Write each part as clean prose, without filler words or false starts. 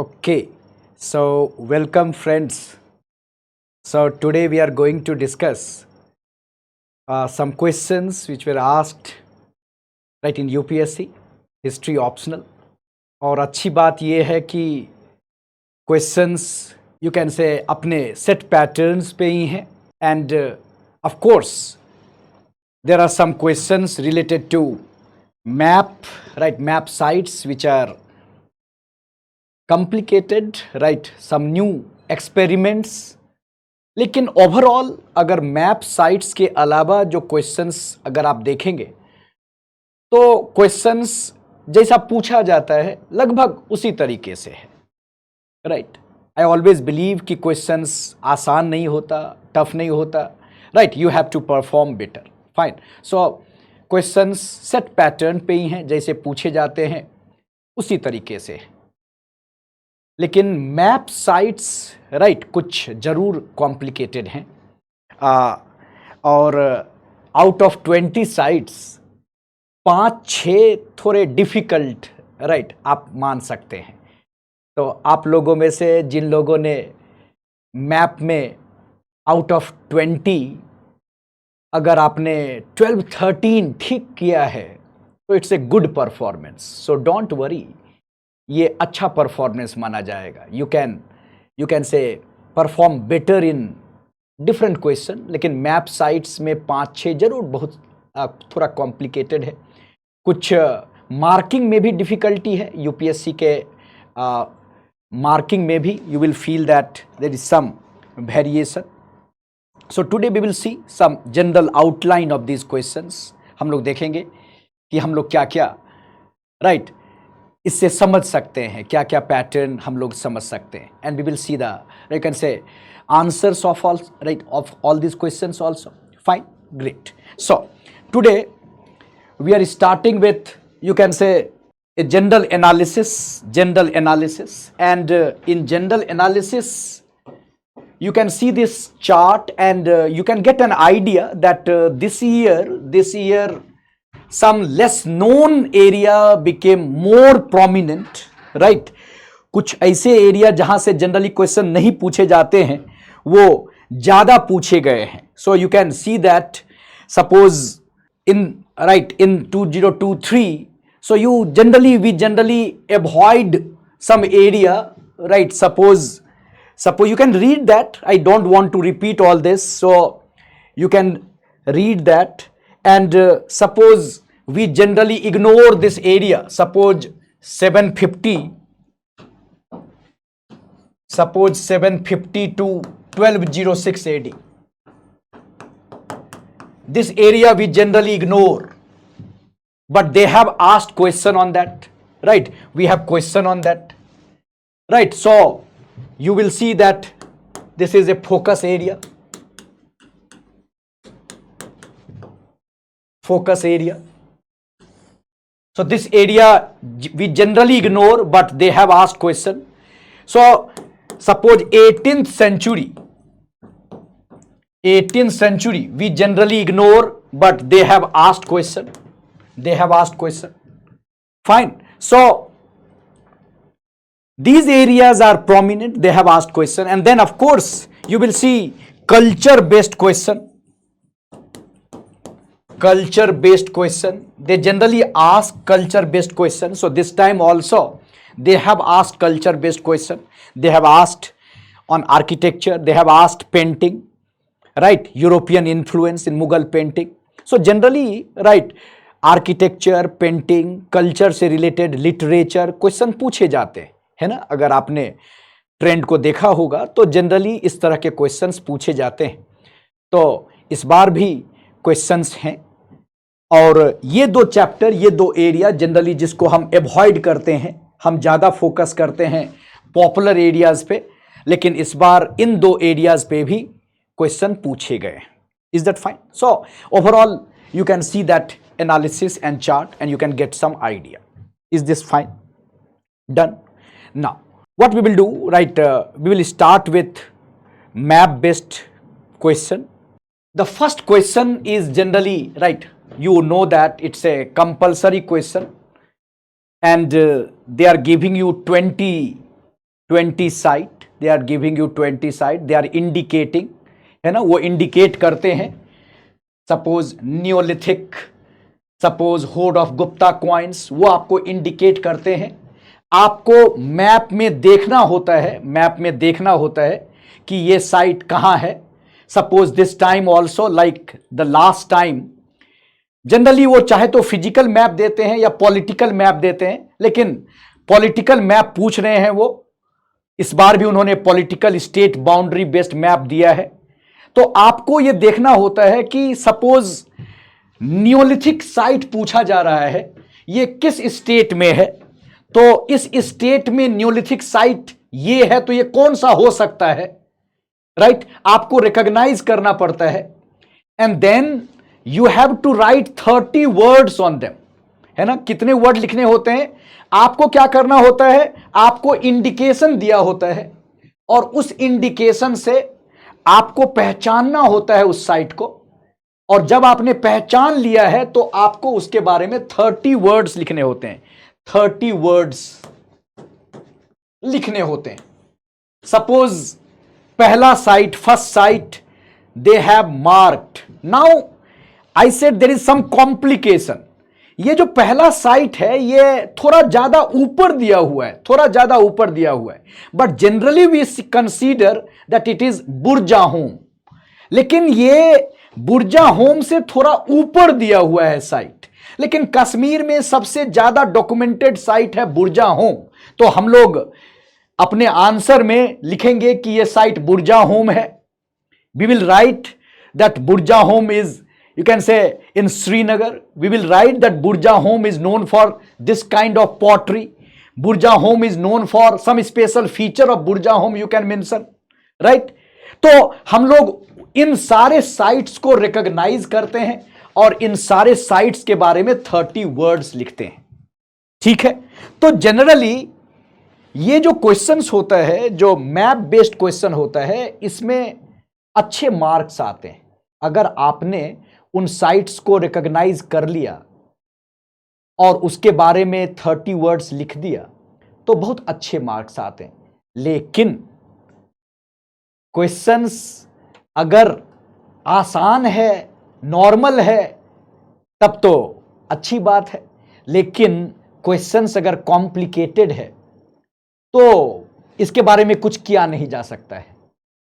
Okay, so welcome friends. So today we are going to discuss some questions which were asked right in UPSC, history optional. और अच्छी बात ये है कि questions you can से अपने सेट पैटर्न्स पे ही हैं and of course there are some questions related to map right map sites which are complicated, right? Some new experiments. लेकिन ओवरऑल अगर मैप साइट्स के अलावा जो क्वेश्चंस अगर आप देखेंगे तो क्वेश्चंस जैसा पूछा जाता है लगभग उसी तरीके से है, राइट? आई ऑलवेज बिलीव कि क्वेश्चंस आसान नहीं होता, टफ नहीं होता, right? You have to perform better, fine. So questions set pattern पे ही हैं, जैसे पूछे जाते हैं उसी तरीके से है. लेकिन मैप साइट्स राइट कुछ ज़रूर कॉम्प्लिकेटेड हैं और आउट ऑफ 20 साइट्स 5-6 थोड़े डिफ़िकल्ट राइट आप मान सकते हैं. तो आप लोगों में से जिन लोगों ने मैप में आउट ऑफ 20 अगर आपने 12-13 ठीक किया है तो it's a good performance. So don't worry, ये अच्छा परफॉर्मेंस माना जाएगा. यू कैन से perform better in different question. लेकिन मैप साइट्स में 5-6 जरूर बहुत थोड़ा कॉम्प्लिकेटेड है. कुछ मार्किंग में भी डिफ़िकल्टी है. यूपीएससी के मार्किंग में भी you will feel that there is some variation. So today we will see some general outline of these questions. हम लोग देखेंगे कि हम लोग क्या क्या राइट इससे समझ सकते हैं, क्या क्या पैटर्न हम लोग समझ सकते हैं. And we will see the you can say answers of all right of all this questions also. Fine, great. So today we are starting with you can say a general analysis and in general analysis you can see this chart and you can get an idea that this year some less known area became more prominent, right? कुछ ऐसे area जहां से generally question नहीं पूछे जाते हैं वो ज्यादा पूछे गए हैं. सो you can see that suppose in 2023, so we generally avoid some area, right? Suppose you can read that. I don't want to repeat all this, so you can read that. And suppose we generally ignore this area, suppose 750 to 1206 AD. This area we generally ignore, but they have asked question on that, right? We have question on that, right? So you will see that this is a focus area. So this area we generally ignore, but they have asked question. So suppose 18th century we generally ignore, but they have asked question. Fine. So these areas are prominent, they have asked question. And then of course you will see culture based question. They generally ask culture based question. So this time also they have asked culture based question. They have asked on architecture, they have asked painting, right? European influence in Mughal painting. So generally, right, architecture, painting, culture से related literature question पूछे जाते हैं, है ना? अगर आपने trend को देखा होगा तो जनरली इस तरह के क्वेश्चंस पूछे जाते हैं. तो इस बार भी क्वेश्चंस हैं और ये दो चैप्टर, ये दो एरिया जनरली जिसको हम अवॉइड करते हैं, हम ज़्यादा फोकस करते हैं पॉपुलर एरियाज पे, लेकिन इस बार इन दो एरियाज पे भी क्वेश्चन पूछे गए. Is that fine? So overall you can see that analysis and chart and you can get some idea. Is this fine? Done. Now what we will do, right, we will start with map based question. The first question is generally, right, you know that it's a compulsory question and they are giving you 20 20 site, they are giving you 20 site, they are indicating, है ना, वो indicate करते हैं। Suppose neolithic, suppose hoard of Gupta coins, वो आपको indicate करते हैं। आपको मैप में देखना होता है, मैप में देखना होता है कि ये साइट कहां है। Suppose this time also like the last time, generally वो चाहे तो फिजिकल मैप देते हैं या पॉलिटिकल मैप देते हैं, लेकिन पॉलिटिकल मैप पूछ रहे हैं वो, इस बार भी उन्होंने political state boundary based map दिया है। तो आपको यह देखना होता है कि सपोज नियोलिथिक साइट पूछा जा रहा है, ये किस स्टेट में है, तो इस स्टेट में नियोलिथिक साइट ये है, तो ये कौन सा हो सकता है, राइट? आपको रिकॉग्नाइज करना पड़ता है। And then you have to write 30 words on them, है ना। कितने वर्ड लिखने होते हैं, आपको क्या करना होता है, आपको इंडिकेशन दिया होता है और उस इंडिकेशन से आपको पहचानना होता है उस साइट को। और जब आपने पहचान लिया है तो आपको उसके बारे में 30 वर्ड्स लिखने होते हैं, 30 वर्ड्स लिखने होते हैं। सपोज पहला site, first site, they have marked. Now I said there is some complication. ये जो पहला साइट है ये थोड़ा ज्यादा ऊपर दिया हुआ है, थोड़ा ज्यादा ऊपर दिया हुआ है, but generally we consider that it is Burzahom. लेकिन ये बुर्जाहोम से थोड़ा ऊपर दिया हुआ है साइट, लेकिन कश्मीर में सबसे ज्यादा डॉक्यूमेंटेड साइट है बुर्जाहोम। तो हम लोग अपने आंसर में लिखेंगे कि यह साइट बुर्जाहोम है। We will write that Burzahom is, you can say in Srinagar, we will write that Burjahom is known for this kind of pottery. Burjahom is known for some special feature of Burjahom you can mention, right? तो हम लोग इन सारे sites को recognise करते हैं और इन सारे sites के बारे में 30 वर्ड्स लिखते हैं, ठीक है। तो जनरली ये जो क्वेश्चंस होता है, जो मैप बेस्ड क्वेश्चन होता है, इसमें अच्छे मार्क्स आते हैं अगर आपने उन साइट्स को रिकॉग्नाइज कर लिया और उसके बारे में 30 वर्ड्स लिख दिया तो बहुत अच्छे मार्क्स आते हैं। लेकिन क्वेश्चंस अगर आसान है, नॉर्मल है, तब तो अच्छी बात है, लेकिन क्वेश्चंस अगर कॉम्प्लिकेटेड है तो इसके बारे में कुछ किया नहीं जा सकता है।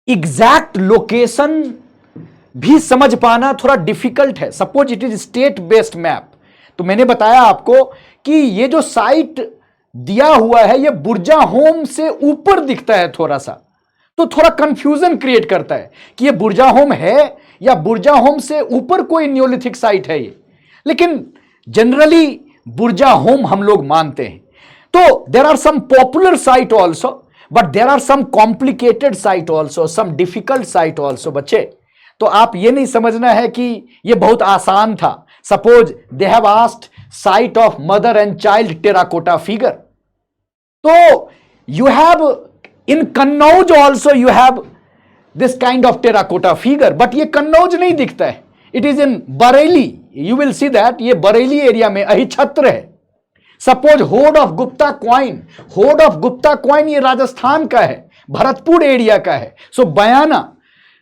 एग्जैक्ट लोकेशन भी समझ पाना थोड़ा डिफिकल्ट है। Suppose it is state based map, तो मैंने बताया आपको कि ये जो साइट दिया हुआ है ये बुर्जाहोम से ऊपर दिखता है थोड़ा सा, तो थोड़ा कंफ्यूजन क्रिएट करता है कि ये बुर्जाहोम है या बुर्जाहोम से ऊपर कोई नियोलिथिक साइट है ये। लेकिन जनरली बुर्जाहोम हम लोग मानते हैं। तो there are some popular site also, but there are some complicated site also, some difficult site also बच्चे। तो आप ये नहीं समझना है कि ये बहुत आसान था। Suppose they have asked site of mother and child terracotta figure, तो you have in Kannauj also you have this kind of terracotta figure, but ये कन्नौज नहीं दिखता है, it is in Bareilly. You will see that ये बरेली एरिया में अहिछत्र है। Suppose hoard of Gupta coin, hoard of Gupta coin ये राजस्थान का है, भरतपुर एरिया का है। So Bayana,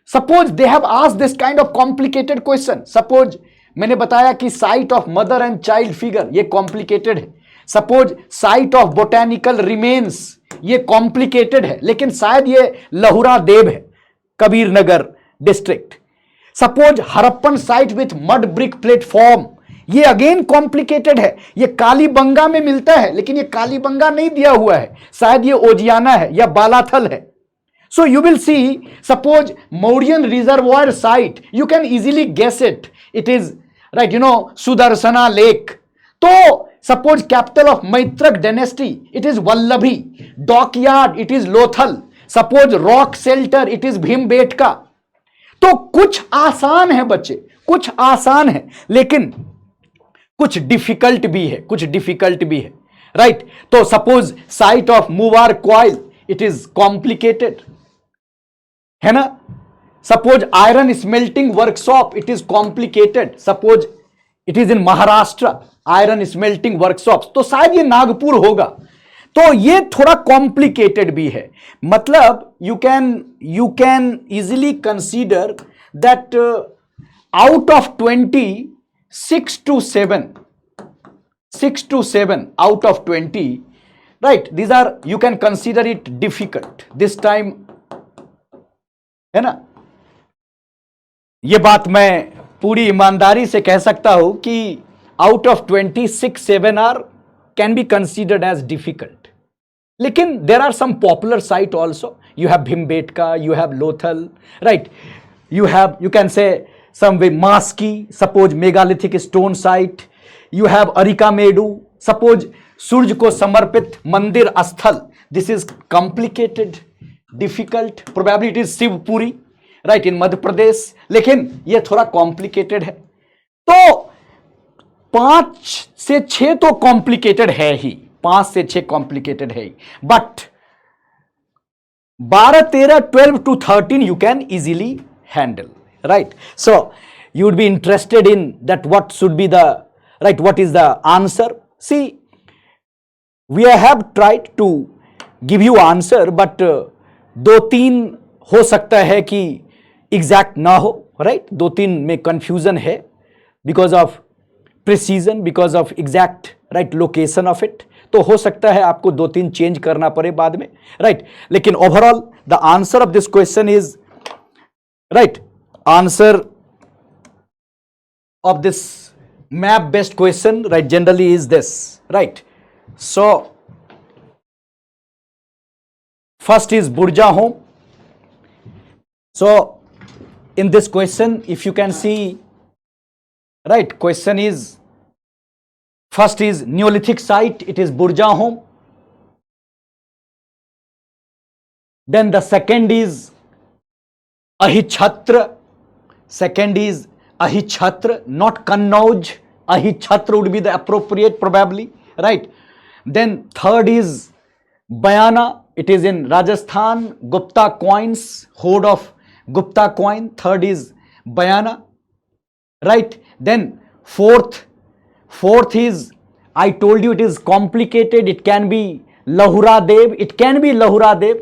suppose they have asked this kind of complicated question. Suppose मैंने बताया कि site of mother and child figure ये कॉम्प्लिकेटेड है। Suppose site of botanical remains ये कॉम्प्लिकेटेड है, लेकिन शायद ये लहुरा देव है, Kabir Nagar district. Suppose Harappan site with mud brick platform, ये अगेन कॉम्प्लिकेटेड है, ये कालीबंगा में मिलता है, लेकिन ये कालीबंगा नहीं दिया हुआ है, शायद ये ओजियाना है या बालाथल है। So you will see, suppose Mauryan reservoir site, you can easily guess it. It is, right, you know, Sudarsana Lake. So suppose capital of Maitrak dynasty, it is Vallabhi. Dockyard, it is Lothal. Suppose rock shelter, it is Bhimbetka. तो कुछ आसान है बच्चे, कुछ आसान है, लेकिन कुछ डिफिकल्ट भी है, कुछ डिफिकल्ट भी है, राइट। तो सपोज साइट ऑफ मुवार क्वाइल, इट इज कॉम्प्लिकेटेड, है ना। Suppose iron smelting workshop, it is complicated. Suppose it is in Maharashtra, iron smelting workshop, तो शायद ये नागपुर होगा। तो ये थोड़ा कॉम्प्लिकेटेड भी है, मतलब you can easily consider that out of 20, 6 to 7 out of 20, right, these are, you can consider it difficult this time, है ना। ये बात मैं पूरी ईमानदारी से कह सकता हूं कि out of 20, 6-7 are can be considered as difficult, लेकिन there are some popular site also, you have Bhimbetka, you have Lothal, right, you can say some way Maski, suppose megalithic stone site, you have Arikamedu, suppose सूर्य को समर्पित मंदिर स्थल, this is complicated, difficult, probably it is Shivpuri, right, in Madhya Pradesh, लेकिन ये थोड़ा complicated है। तो 5 से 6 तो कॉम्प्लिकेटेड है ही, 5 से 6 कॉम्प्लिकेटेड है ही, but 12, 13, 12 to 13 you can easily handle, right? So you would be interested in that, what should be the, right, what is the answer? See, we have tried to give you answer, but 2-3 हो सकता है कि exact ना हो, right, 2-3 में confusion है because of precision, because of exact, right, location of it, तो हो सकता है आपको 2-3 चेंज करना पड़े बाद में, राइट, लेकिन overall the answer of this question is, right, answer of this map based question, right, generally is this, right? So first is Burja home. So in this question, if you can see, right, question is, first is Neolithic site, it is Burja home. Then the second is Ahichhatra, second is Ahichhatra, not Kannauj, Ahichhatra would be the appropriate probably, right? Then third is Bayana, it is in Rajasthan, Gupta coins, hoard of Gupta coin, third is Bayana, right? Then fourth is, I told you it is complicated, it can be Lahura Dev, it can be Lahura Dev,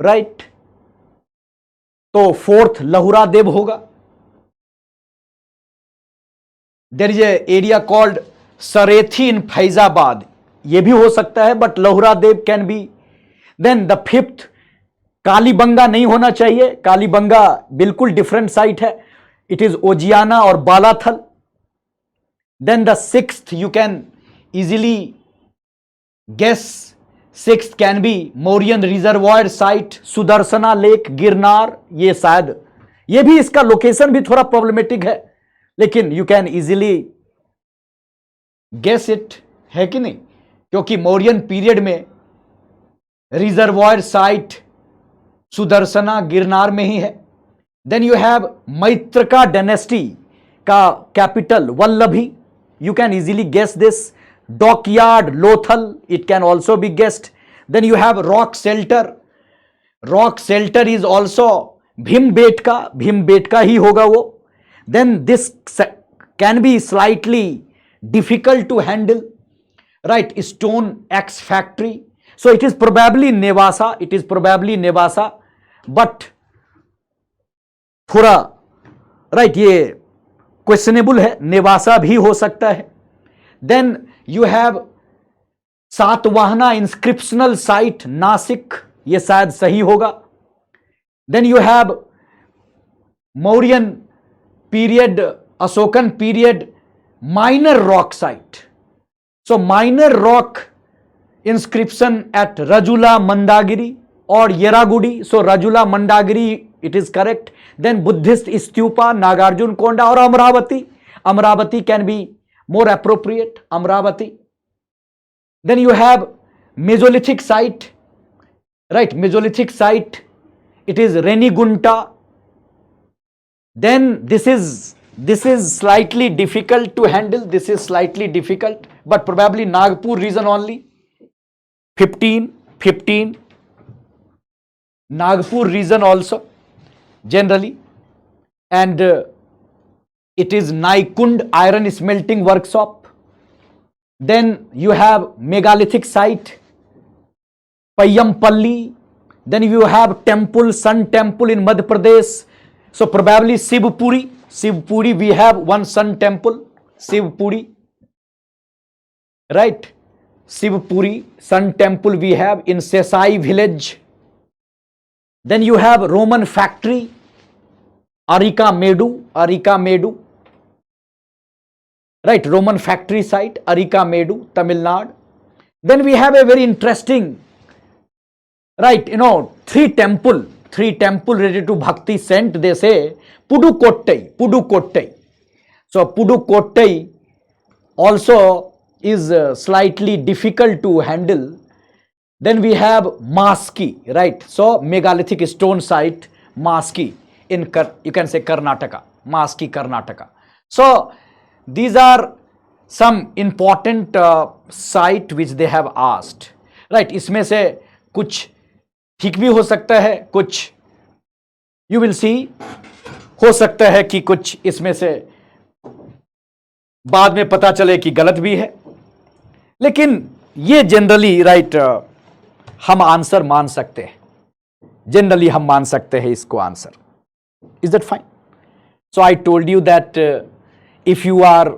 right? तो 4th Lahura Dev होगा। There is a area called Sarethi in Faizabad, ये भी हो सकता है, but Lahura Dev can be. Then the 5th Kalibangan नहीं होना चाहिए, कालीबंगा बिल्कुल डिफरेंट साइट है, इट इज ओजियाना और Balathal. Then the 6th you can easily guess, 6th can be Mauryan reservoir site, Sudarshana lake, Girnar, ये शायद, ये भी इसका लोकेशन भी थोड़ा प्रॉब्लमेटिक है, लेकिन you can easily guess it, है कि नहीं, क्योंकि मौर्यन पीरियड में रिजर्वायर साइट सुदर्शना गिरनार में ही है। Then you have Maitraka dynasty का capital Vallabhi, you can easily guess this. Dockyard, Lothal, it can also be guessed. Then you have rock shelter, rock shelter is also Bhimbetka, Bhimbetka ही होगा वो। Then this can be slightly difficult to handle, right? Stone X factory, so it is probably Nevasa, it is probably Nevasa, but थोड़ा right ये questionable है, नेवासा भी हो सकता है। Then you have Satavahana inscriptional site Nashik, ये शायद सही होगा। Then you have Mauryan period, Ashokan period minor rock site, so minor rock inscription at Rajula Mandagiri और येरागुडी, सो Rajula मंदागिरी it is correct. Then Buddhist stupa, Nagarjun Konda or Amravati, Amravati can be more appropriate, Amravati. Then you have Mesolithic site, right, Mesolithic site, it is Renigunta. Then this is slightly difficult to handle, this is slightly difficult, but probably Nagpur region only. 15 Nagpur region also generally, and it is Naikund iron smelting workshop, Then you have megalithic site, Payampalli. Then you have temple, Sun Temple in Madhya Pradesh. So probably Shivpuri. Shivpuri, we have one Sun Temple, Shivpuri. Right? Shivpuri, Sun Temple we have in Sesai village. Then you have Roman factory, Arika Medu. Right, Roman factory site, Arika Medu, Tamil Nadu. Then we have a very interesting, right, three temple related to Bhakti saint, they say Pudukottai. So Pudukottai also is slightly difficult to handle. Then we have Maski, right? So megalithic stone site, Maski in you can say Karnataka, Maski, Karnataka. So these are some important site which they have asked, right? इसमें से कुछ ठीक भी हो सकता है, कुछ you will see हो सकता है कि कुछ इसमें से बाद में पता चले कि गलत भी है, लेकिन ये जनरली राइट हम आंसर मान सकते हैं, जनरली हम मान सकते हैं इसको answer. Is that fine? So I told you that if you are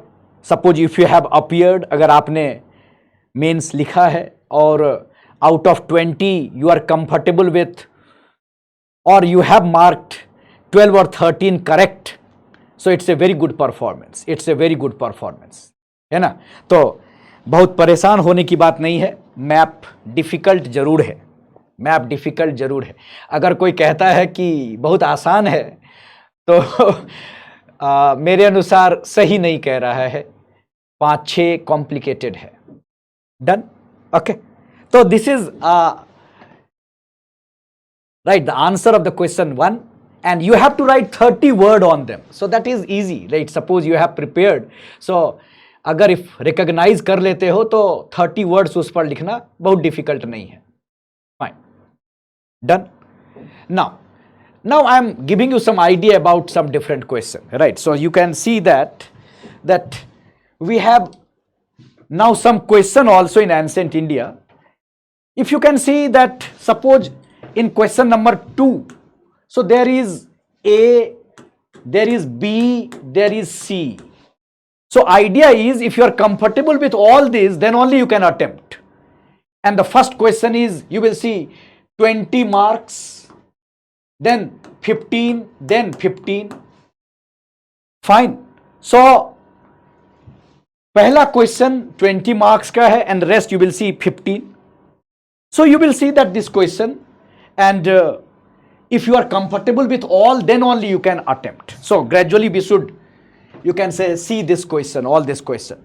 suppose if you have appeared, अगर आपने मेंस लिखा है और out of 20 you are comfortable with और यू हैव मार्क्ड 12 और 13 correct, so it's a very good performance, it's a very good performance, है ना? तो बहुत परेशान होने की बात नहीं है. मैप डिफ़िकल्ट जरूर है, मैप डिफ़िकल्ट जरूर है. अगर कोई कहता है कि बहुत आसान है तो मेरे अनुसार सही नहीं कह रहा है, 5-6 कॉम्प्लिकेटेड है. डन? ओके. तो this is right the answer of the question 1 and you have to write 30 word on them, so that is easy, right? Suppose you have prepared, so अगर if recognize कर लेते हो तो 30 words उस पर लिखना बहुत difficult नहीं है. Fine, done. Now I am giving you some idea about some different question, right? So you can see that we have now some question also in ancient India. If you can see that suppose in question number 2, so there is A, there is B, there is C. So idea is if you are comfortable with all these, then only you can attempt. And the first question is, you will see 20 marks, then 15, then 15. Fine. So पहला question 20 marks का है and rest you will see 15. So you will see that this question, and if you are comfortable with all, then only you can attempt. So gradually we should, you can say, see this question, all this question.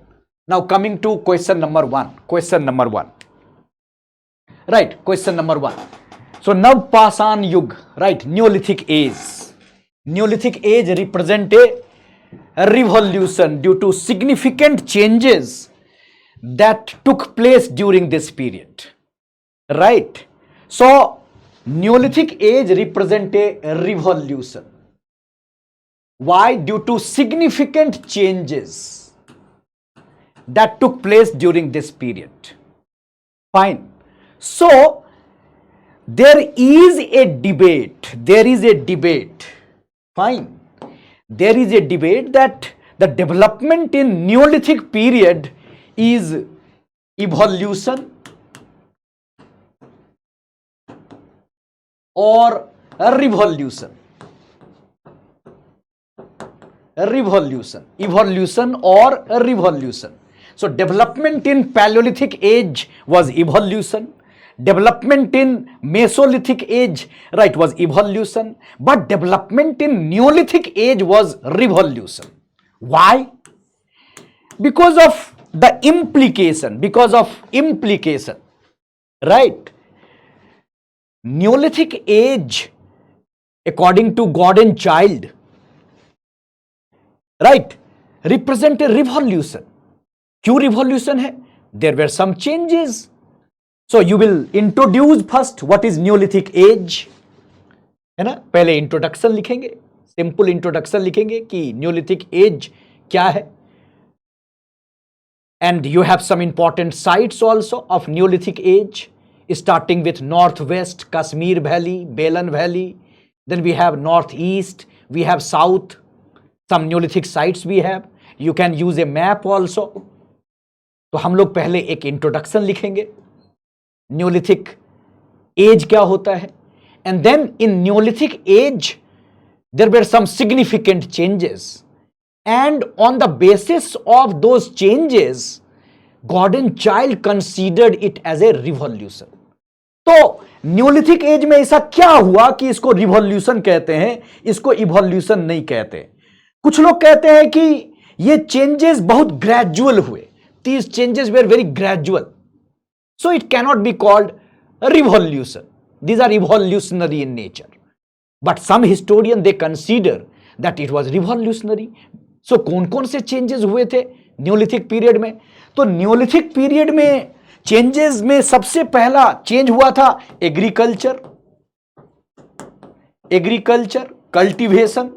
Now coming to question number 1. Right, question number 1. So Navpasan Yug, right, Neolithic age. Neolithic age represent a revolution due to significant changes that took place during this period. Right. So Neolithic age represent a revolution. Why? Due to significant changes that took place during this period. Fine. So there is a debate. Fine. There is a debate that the development in Neolithic period is evolution or a revolution. Evolution or a revolution. So development in Paleolithic age was evolution. Development in Mesolithic age, right, was evolution. But development in Neolithic age was revolution. Why? Because of the implication. Right? Neolithic age, according to God and Child, right, represent a revolution. क्यों revolution है? There were some changes. So you will introduce first what is Neolithic age, है ना? पहले introduction लिखेंगे, simple introduction लिखेंगे कि Neolithic age क्या है. and you have some important sites also of Neolithic age, starting with northwest Kashmir Valley, Belan Valley, then we have northeast, we have south, some Neolithic sites we have. You can use a map also. तो हम लोग पहले एक introduction लिखेंगे, neolithic age क्या होता है, and then in neolithic age there were some significant changes, and on the basis of those changes Gordon Childe considered it as a revolution. तो न्यूलिथिक एज में ऐसा क्या हुआ कि इसको रिवॉल्यूशन कहते हैं, इसको इवोल्यूशन नहीं कहते. कुछ लोग कहते हैं कि ये चेंजेस बहुत ग्रेजुअल हुए, these changes were very gradual, so it cannot be called a revolution. These are evolutionary in nature, but some historians they consider that it was revolutionary. सो कौन कौन से चेंजेस हुए थे न्यूलिथिक पीरियड में? तो Neolithic period में changes में सबसे पहला चेंज हुआ था agriculture, cultivation.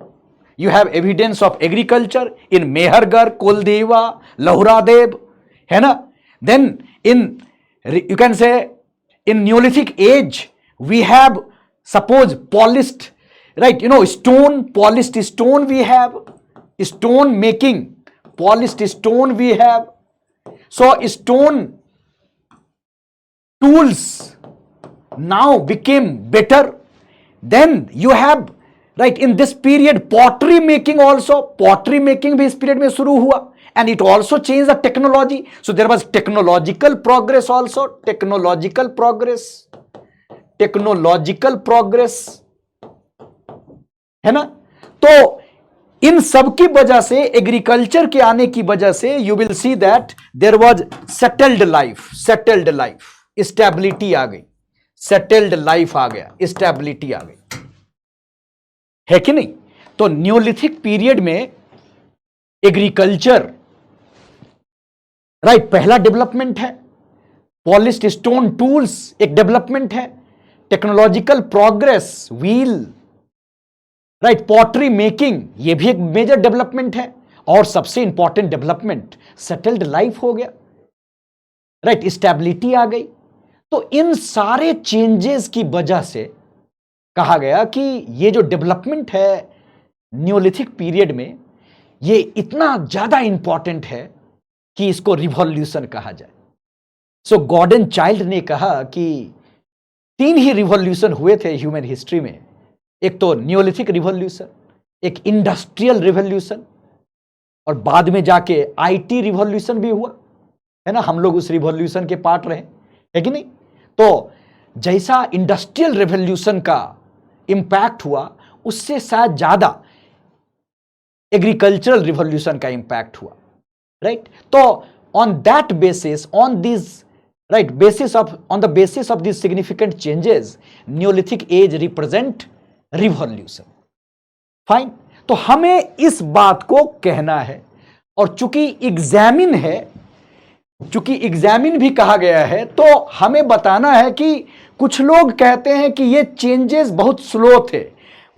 You have evidence of agriculture in Mehrgarh, Koldihwa, Lahuradewa, है ना. Then in you can say in neolithic age we have suppose polished, right, you know, stone, polished stone we have, stone making, polished stone we have. So stone tools now became better. Then you have, right, in this period pottery making also, pottery making भी इस period में शुरू हुआ, and it also changed the technology. So there was technological progress also, technological progress, है ना. तो इन सब की वजह से, एग्रीकल्चर के आने की वजह से, you will see that there was settled life, stability आ गई, सेटल्ड लाइफ आ गया, स्टेबिलिटी आ गई, है कि नहीं. तो न्यूलिथिक पीरियड में एग्रीकल्चर, राइट, पहला डेवलपमेंट है. पॉलिश्ड स्टोन टूल्स एक डेवलपमेंट है. Technological progress, wheel, right, pottery making, ये भी एक मेजर डेवलपमेंट है. और सबसे इंपॉर्टेंट डेवलपमेंट, सेटल्ड लाइफ हो गया, राइट, स्टेबिलिटी आ गई. तो इन सारे चेंजेस की वजह से कहा गया कि ये जो डेवलपमेंट है न्यूलिथिक पीरियड में, ये इतना ज्यादा इंपॉर्टेंट है कि इसको रिवॉल्यूशन कहा जाए. सो गॉर्डन चाइल्ड ने कहा कि 3 ही रिवॉल्यूशन हुए थे ह्यूमन हिस्ट्री में. एक तो न्यूलिथिक रिवॉल्यूशन, एक इंडस्ट्रियल रिवॉल्यूशन, और बाद में जाके आईटी रिवॉल्यूशन भी हुआ, है ना. हम लोग उस रिवॉल्यूशन के पार्ट रहे, है कि नहीं. तो जैसा इंडस्ट्रियल रिवॉल्यूशन का इंपैक्ट हुआ, उससे शायद ज्यादा एग्रीकल्चरल रिवॉल्यूशन का इंपैक्ट हुआ, राइट. तो on that basis, on this, right, basis of, on the basis of this significant changes, neolithic age represent revolution. Fine. तो हमें इस बात को कहना है, और चूंकि एग्जामिन है, चूंकि एग्जामिन भी कहा गया है, तो हमें बताना है कि कुछ लोग कहते हैं कि ये चेंजेस बहुत स्लो थे,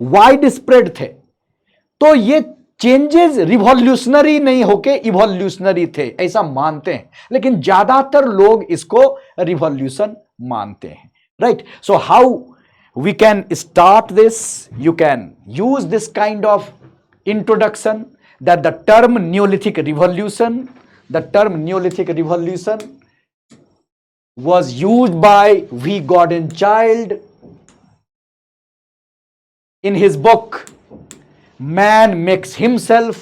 वाइड स्प्रेड थे, तो ये चेंजेस रिवॉल्यूशनरी नहीं होके इवोल्यूशनरी थे, ऐसा मानते हैं. लेकिन ज्यादातर लोग इसको रिवॉल्यूशन मानते हैं, right. So how we can start this? You can use this kind of introduction, that the term Neolithic Revolution was used by V. Gordon Childe in his book Man Makes Himself,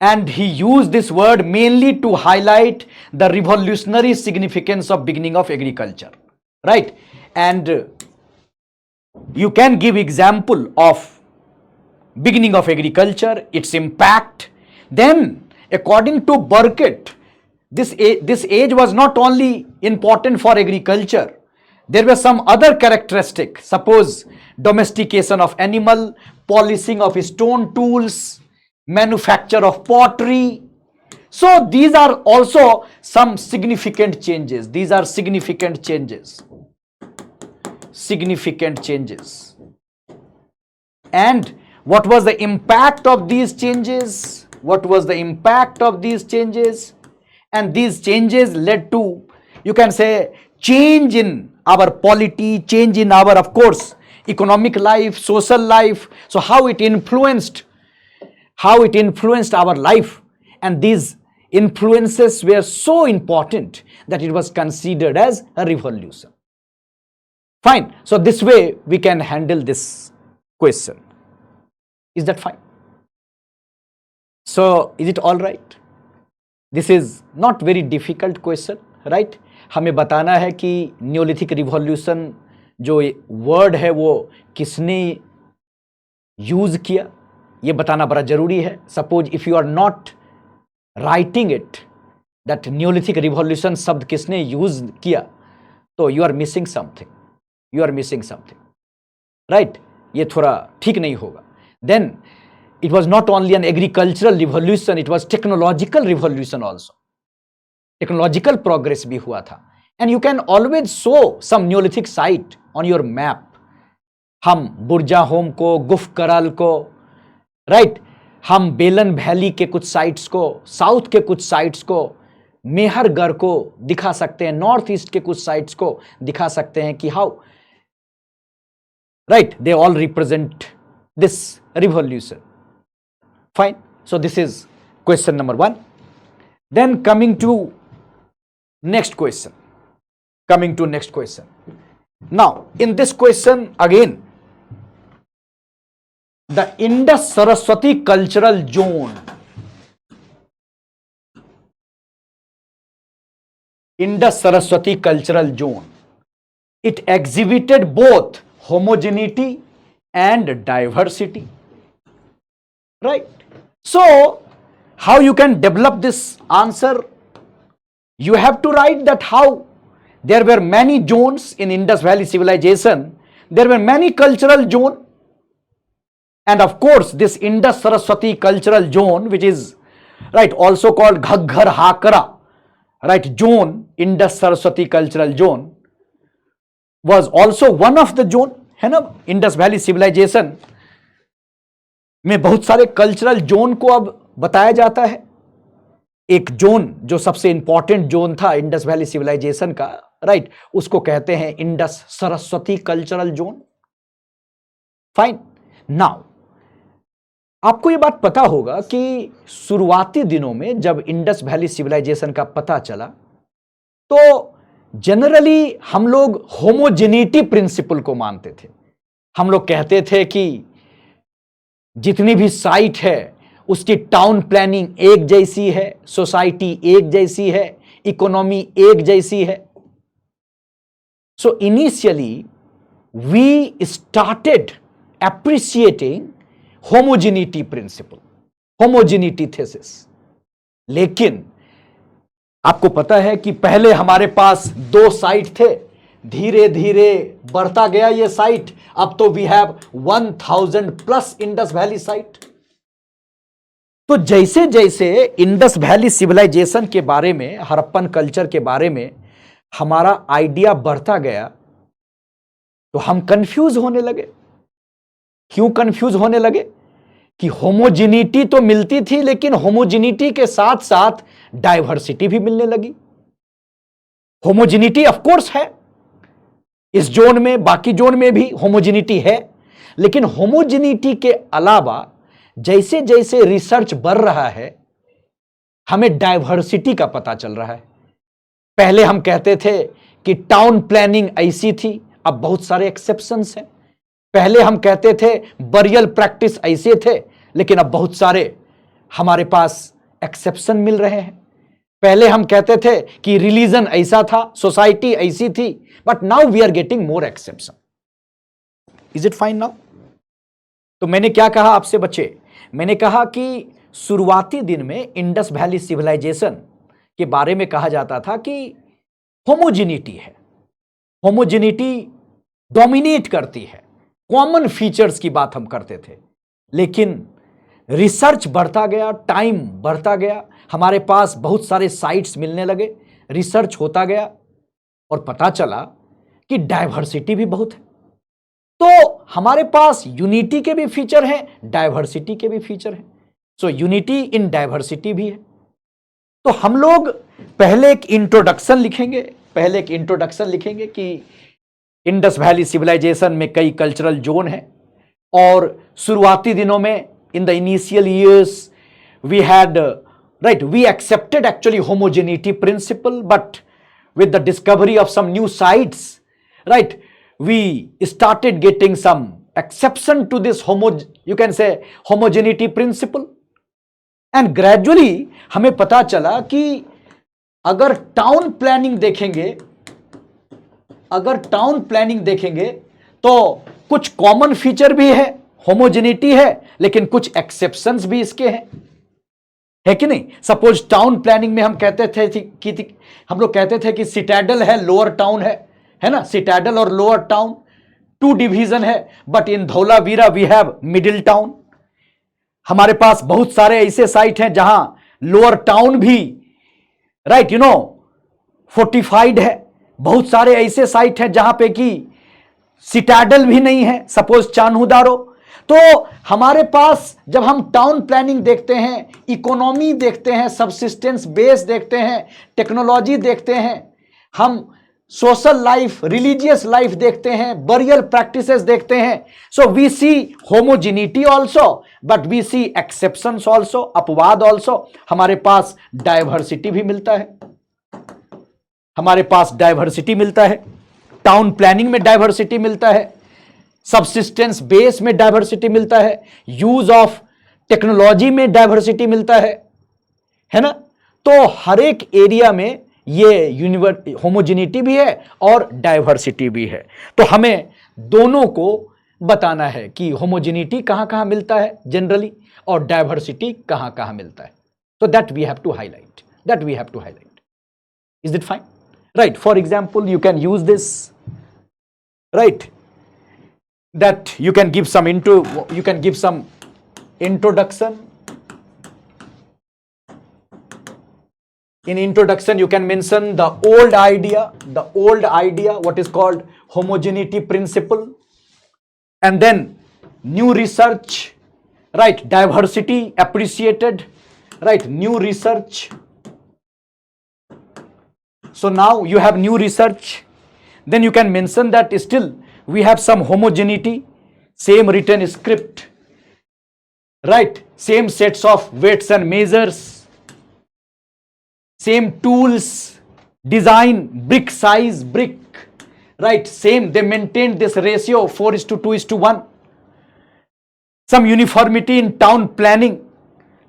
and he used this word mainly to highlight the revolutionary significance of beginning of agriculture, right. And you can give example of beginning of agriculture, its impact. Then according to Burkett, this age was not only important for agriculture, there were some other characteristics, suppose domestication of animal, polishing of stone tools, manufacture of pottery. So these are also some significant changes. These are significant changes. And what was the impact of these changes? what was the impact of these changes, and these changes led to, you can say, change in our polity, change in our, of course, economic life, social life. So how it influenced our life, and these influences were so important that it was considered as a revolution. Fine. So this way we can handle this question. Is that fine? So is it all right? This is not very difficult question, right? हमें बताना है कि Neolithic revolution जो word है वो किसने use किया, ये बताना बड़ा जरूरी है. Suppose if you are not writing it that neolithic revolution शब्द किसने यूज किया, तो you are missing something, right? ये थोड़ा ठीक नहीं होगा. Then it was not only an agricultural revolution, it was technological revolution also. Technological progress भी हुआ था. And you can always show some Neolithic site on your map. हम बुर्जा होम को, गुफ कराल को, राइट, हम बेलन वैली के कुछ साइट्स को, साउथ के कुछ साइट्स को, मेहरगढ़ को दिखा सकते हैं, नॉर्थ ईस्ट के कुछ साइट्स को दिखा सकते हैं कि how, right, they all represent this revolution. Fine. So this is question number 1. Then coming to next question. Now, in this question again, the Indus Saraswati cultural zone. Indus Saraswati cultural zone. It exhibited both homogeneity and diversity. Right? So, how you can develop this answer? You have to write that how there were many zones in Indus Valley civilization. There were many cultural zones. And of course, this Indus Saraswati cultural zone, which is, right, also called Ghaggar Hakara, right, zone, Indus Saraswati cultural zone, was also one of the zone, है ना? Indus Valley civilization में बहुत सारे cultural zone को अब बताया जाता है. एक जोन जो सबसे इंपॉर्टेंट जोन था इंडस वैली सिविलाइजेशन का, राइट, उसको कहते हैं Indus Saraswati cultural zone. Fine. Now आपको ये बात पता होगा कि शुरुआती दिनों में जब इंडस वैली सिविलाइजेशन का पता चला तो जनरली हम लोग होमोजेनिटी प्रिंसिपल को मानते थे. हम लोग कहते थे कि जितनी भी साइट है उसकी टाउन प्लानिंग एक जैसी है, सोसाइटी एक जैसी है, इकोनॉमी एक जैसी है. So initially we started appreciating homogeneity principle, homogeneity thesis. लेकिन आपको पता है कि पहले हमारे पास 2 साइट थे, धीरे धीरे बढ़ता गया ये साइट. अब तो we have 1000+ Indus valley site. तो जैसे जैसे इंडस वैली सिविलाइजेशन के बारे में, हड़प्पन कल्चर के बारे में हमारा आइडिया बढ़ता गया तो हम कंफ्यूज होने लगे. क्यों कंफ्यूज होने लगे? कि होमोजेनिटी तो मिलती थी लेकिन होमोजेनिटी के साथ साथ डाइवर्सिटी भी मिलने लगी. होमोजेनिटी ऑफ कोर्स है इस जोन में, बाकी जोन में भी होमोजेनिटी है, लेकिन होमोजेनिटी के अलावा जैसे जैसे रिसर्च बढ़ रहा है हमें डाइवर्सिटी का पता चल रहा है. पहले हम कहते थे कि टाउन प्लानिंग ऐसी थी, अब बहुत सारे एक्सेप्शंस हैं. पहले हम कहते थे बरियल प्रैक्टिस ऐसे थे, लेकिन अब बहुत सारे हमारे पास एक्सेप्शन मिल रहे हैं. पहले हम कहते थे कि रिलीजन ऐसा था, सोसाइटी ऐसी थी, but now we are getting more exception. Is it fine now? तो मैंने क्या कहा आपसे बच्चे? मैंने कहा कि शुरुआती दिन में इंडस वैली सिविलाइजेशन के बारे में कहा जाता था कि होमोजेनिटी है, होमोजेनिटी डोमिनेट करती है, कॉमन फीचर्स की बात हम करते थे. लेकिन रिसर्च बढ़ता गया, टाइम बढ़ता गया, हमारे पास बहुत सारे साइट्स मिलने लगे, रिसर्च होता गया और पता चला कि डाइवर्सिटी भी बहुत है. तो हमारे पास यूनिटी के भी फीचर हैं, डाइवर्सिटी के भी फीचर हैं. सो यूनिटी इन डाइवर्सिटी भी है। तो हम लोग पहले एक इंट्रोडक्शन लिखेंगे कि इंडस वैली सिविलाइजेशन में कई कल्चरल जोन है, और शुरुआती दिनों में in the initial years we had we accepted actually homogeneity principle, but with the discovery of some new sites, we started getting some exception to this you can say homogeneity principle, and gradually हमें पता चला कि अगर town planning देखेंगे तो कुछ common feature भी है, होमोजेनिटी है, लेकिन कुछ एक्सेप्शंस भी इसके हैं, है कि नहीं। सपोज टाउन प्लानिंग में हम लोग कहते थे कि सिटाडल है, लोअर टाउन है ना, सिटाडल और लोअर टाउन 2 डिवीजन है, but in Dholavira we have middle town. हमारे पास बहुत सारे ऐसे साइट हैं जहां लोअर टाउन भी फोर्टिफाइड है, बहुत सारे ऐसे साइट हैं जहां पे कि सिटाडल भी नहीं है, सपोज चान्हुदारो। तो हमारे पास जब हम टाउन प्लानिंग देखते हैं, इकोनॉमी देखते हैं, सबसिस्टेंस बेस देखते हैं, टेक्नोलॉजी देखते हैं, हम सोशल लाइफ, रिलीजियस लाइफ देखते हैं, बरियल प्रैक्टिसेस देखते हैं, so we see homogeneity also, but we see exceptions also, अपवाद ऑल्सो। हमारे पास डाइवर्सिटी भी मिलता है, टाउन प्लानिंग में डाइवर्सिटी मिलता है, सबसिस्टेंस बेस में डाइवर्सिटी मिलता है, यूज ऑफ टेक्नोलॉजी में डाइवर्सिटी मिलता है ना। तो हर एक एरिया में ये होमोजेनिटी भी है और डाइवर्सिटी भी है। तो हमें दोनों को बताना है कि होमोजेनिटी कहां कहां मिलता है जनरली, और डाइवर्सिटी कहां कहां मिलता है। तो that we have to highlight, is it fine? Right, for example you can use this, right, that you can give some introduction. In introduction you can mention the old idea what is called homogeneity principle, and then new research, diversity appreciated, new research. So now you have new research, then you can mention that still we have some homogeneity, same written script, same sets of weights and measures, same tools, design, brick size, same, they maintained this ratio 4:2:1. Some uniformity in town planning,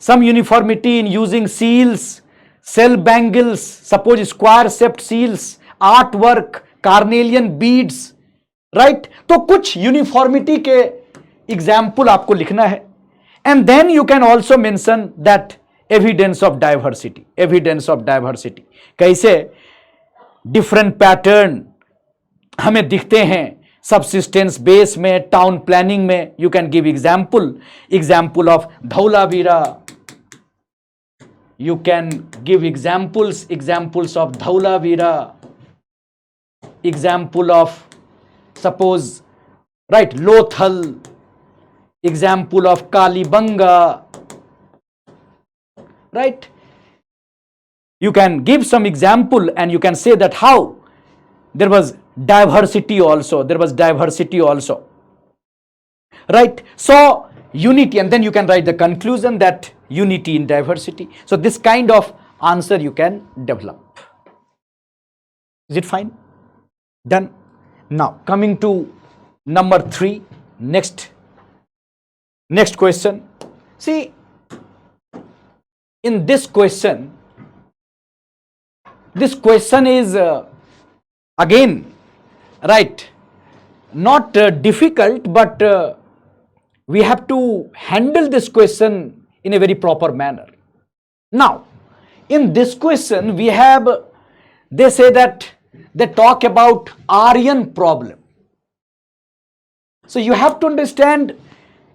some uniformity in using seals, cell bangles, suppose square shaped seals, artwork, carnelian beads, तो कुछ uniformity के example आपको लिखना है। And then you can also mention that evidence of diversity, कैसे different pattern हमें दिखते हैं सबसिस्टेंस बेस में, टाउन प्लानिंग में। You can give example of Dholavira, you can give examples of Dholavira, example of suppose Lothal, example of Kalibanga, you can give some example and you can say that how there was diversity also, so unity, and then you can write the conclusion that unity in diversity. So this kind of answer you can develop. Is it fine? Done. Now coming to number 3, next question. See, in this question is again not difficult, but we have to handle this question in a very proper manner. Now in this question they say that they talk about Aryan problem. So you have to understand,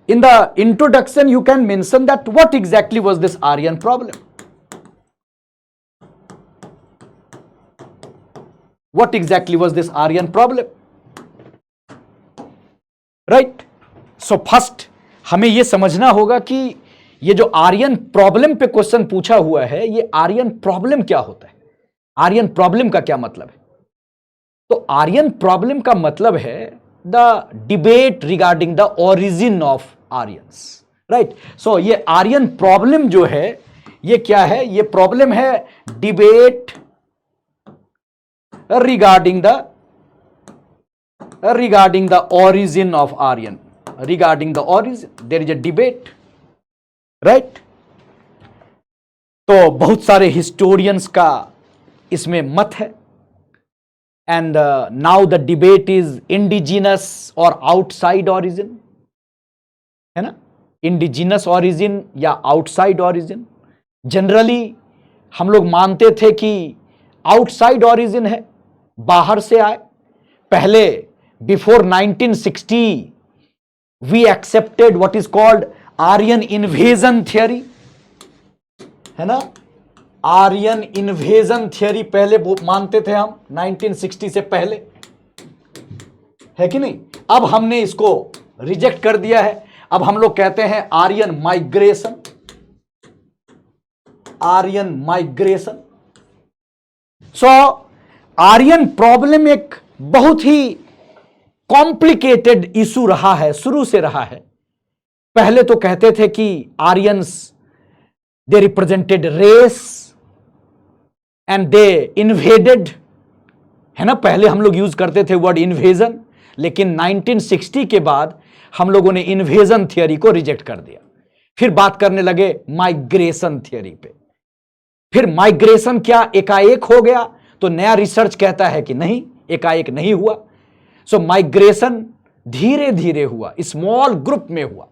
in the introduction you can mention that what exactly was this Aryan problem. What exactly was this Aryan problem? So first हमें ये समझना होगा कि ये जो Aryan problem पे question पूछा हुआ है, ये आर्यन प्रॉब्लम क्या होता है, आर्यन प्रॉब्लम का क्या मतलब है? तो आर्यन प्रॉब्लम का मतलब है the debate regarding the origin of Aryans, right. So ये आर्यन प्रॉब्लम जो है ये क्या है? ये प्रॉब्लम है debate regarding the origin of Aryan, regarding the origin there is a debate, right? तो बहुत सारे हिस्टोरियंस का इसमें मत है, and now the debate is indigenous और आउटसाइड ऑरिजिन, है ना, इंडिजिनस ऑरिजिन या आउटसाइड ऑरिजिन। जनरली हम लोग मानते थे कि आउटसाइड ऑरिजिन है, बाहर से आए। पहले before 1960 we accepted what is called Aryan invasion theory, है ना, आर्यन इन्वेजन थियरी पहले मानते थे हम 1960 से पहले, है कि नहीं। अब हमने इसको रिजेक्ट कर दिया है। अब हम लोग कहते हैं आर्यन माइग्रेशन, आर्यन माइग्रेशन। सो आर्यन प्रॉब्लम एक बहुत ही कॉम्प्लिकेटेड इशू रहा है, शुरू से रहा है। पहले तो कहते थे कि Aryans they represented race and they invaded, है ना, पहले हम लोग यूज करते थे वर्ड इन्वेजन, लेकिन 1960 के बाद हम लोगों ने इन्वेजन थियरी को रिजेक्ट कर दिया। फिर बात करने लगे माइग्रेशन थियरी पे। फिर माइग्रेशन क्या एकाएक हो गया? तो नया रिसर्च कहता है कि नहीं, एकाएक नहीं हुआ। सो माइग्रेशन धीरे धीरे हुआ, स्मॉल ग्रुप में हुआ।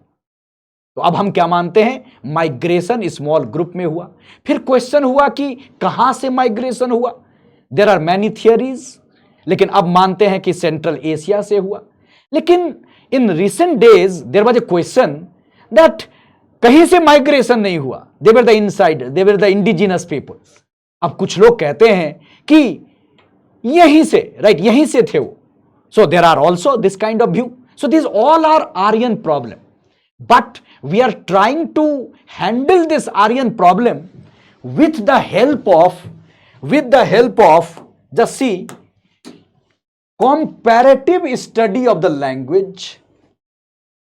तो अब हम क्या मानते हैं? माइग्रेशन स्मॉल ग्रुप में हुआ। फिर क्वेश्चन हुआ कि कहां से माइग्रेशन हुआ? देयर आर मैनी थियरीज, लेकिन अब मानते हैं कि सेंट्रल एशिया से हुआ। लेकिन in recent days there was a question that कहीं से माइग्रेशन नहीं हुआ, they were the inside, they were the indigenous peoples. अब कुछ लोग कहते हैं कि यहीं से, राइट, यहीं से थे वो। So there are also this kind of view. So this all are Aryan problem, but we are trying to handle this Aryan problem with the help of just see comparative study of the language,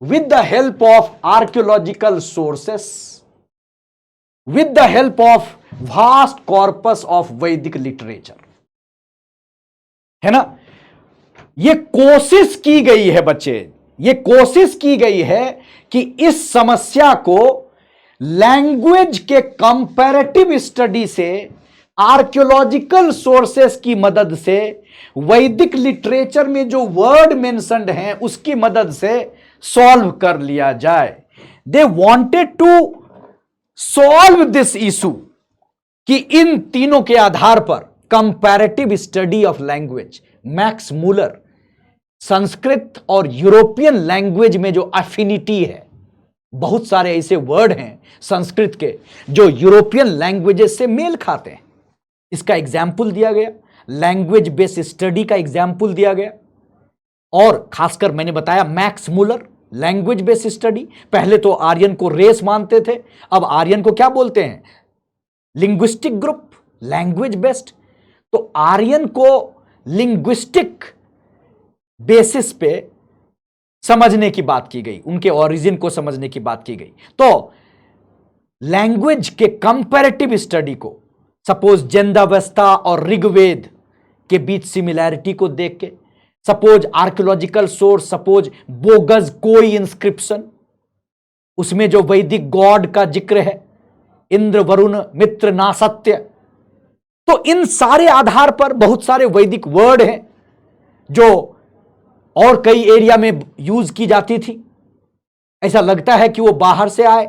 with the help of archaeological sources, with the help of vast corpus of Vedic literature, है ना। ये कोशिश की गई है बच्चे, ये कोशिश की गई है कि इस समस्या को लैंग्वेज के कंपैरेटिव स्टडी से, आर्कियोलॉजिकल सोर्सेस की मदद से, वैदिक लिटरेचर में जो वर्ड मेंशन्ड हैं उसकी मदद से सॉल्व कर लिया जाए। They wanted to solve this issue कि इन तीनों के आधार पर comparative study of language, Max Muller, Sanskrit और यूरोपियन लैंग्वेज में जो अफिनिटी है, बहुत सारे ऐसे वर्ड हैं संस्कृत के जो यूरोपियन लैंग्वेजेस से मेल खाते हैं। इसका एग्जाम्पल दिया गया, लैंग्वेज बेस्ड स्टडी का एग्जाम्पल दिया गया, और खासकर मैंने बताया Max Muller, language based study. पहले तो आर्यन को रेस मानते थे, अब आर्यन को क्या बोलते हैं? Linguistic group, language based. तो आर्यन को लिंग्विस्टिक बेसिस पे समझने की बात की गई, उनके ओरिजिन को समझने की बात की गई। तो लैंग्वेज के कंपैरेटिव स्टडी को, सपोज जंदावस्ता और ऋग्वेद के बीच सिमिलैरिटी को देख के, suppose archaeological source, suppose bogus कोई इंस्क्रिप्शन, उसमें जो वैदिक गॉड का जिक्र है, इंद्र, वरुण, मित्र, नासत्य, तो इन सारे आधार पर बहुत सारे वैदिक वर्ड हैं जो और कई एरिया में यूज की जाती थी, ऐसा लगता है कि वो बाहर से आए।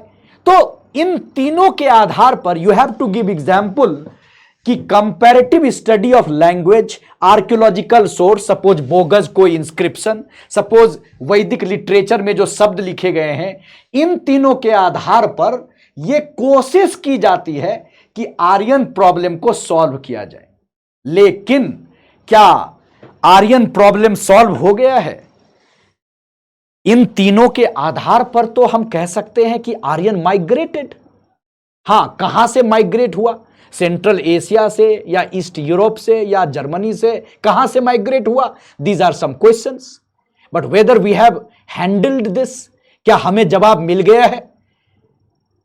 तो इन तीनों के आधार पर you have to give example कि comparative study of language, archaeological source, suppose bogus कोई इंस्क्रिप्शन, सपोज वैदिक लिटरेचर में जो शब्द लिखे गए हैं, इन तीनों के आधार पर यह कोशिश की जाती है कि आर्यन प्रॉब्लम को सॉल्व किया जाए। लेकिन क्या आर्यन प्रॉब्लम सॉल्व हो गया है? इन तीनों के आधार पर तो हम कह सकते हैं कि आर्यन माइग्रेटेड। हां, कहां से माइग्रेट हुआ? सेंट्रल एशिया से या ईस्ट यूरोप से या जर्मनी से, कहां से माइग्रेट हुआ? These are some questions, but whether we have handled this, क्या हमें जवाब मिल गया है?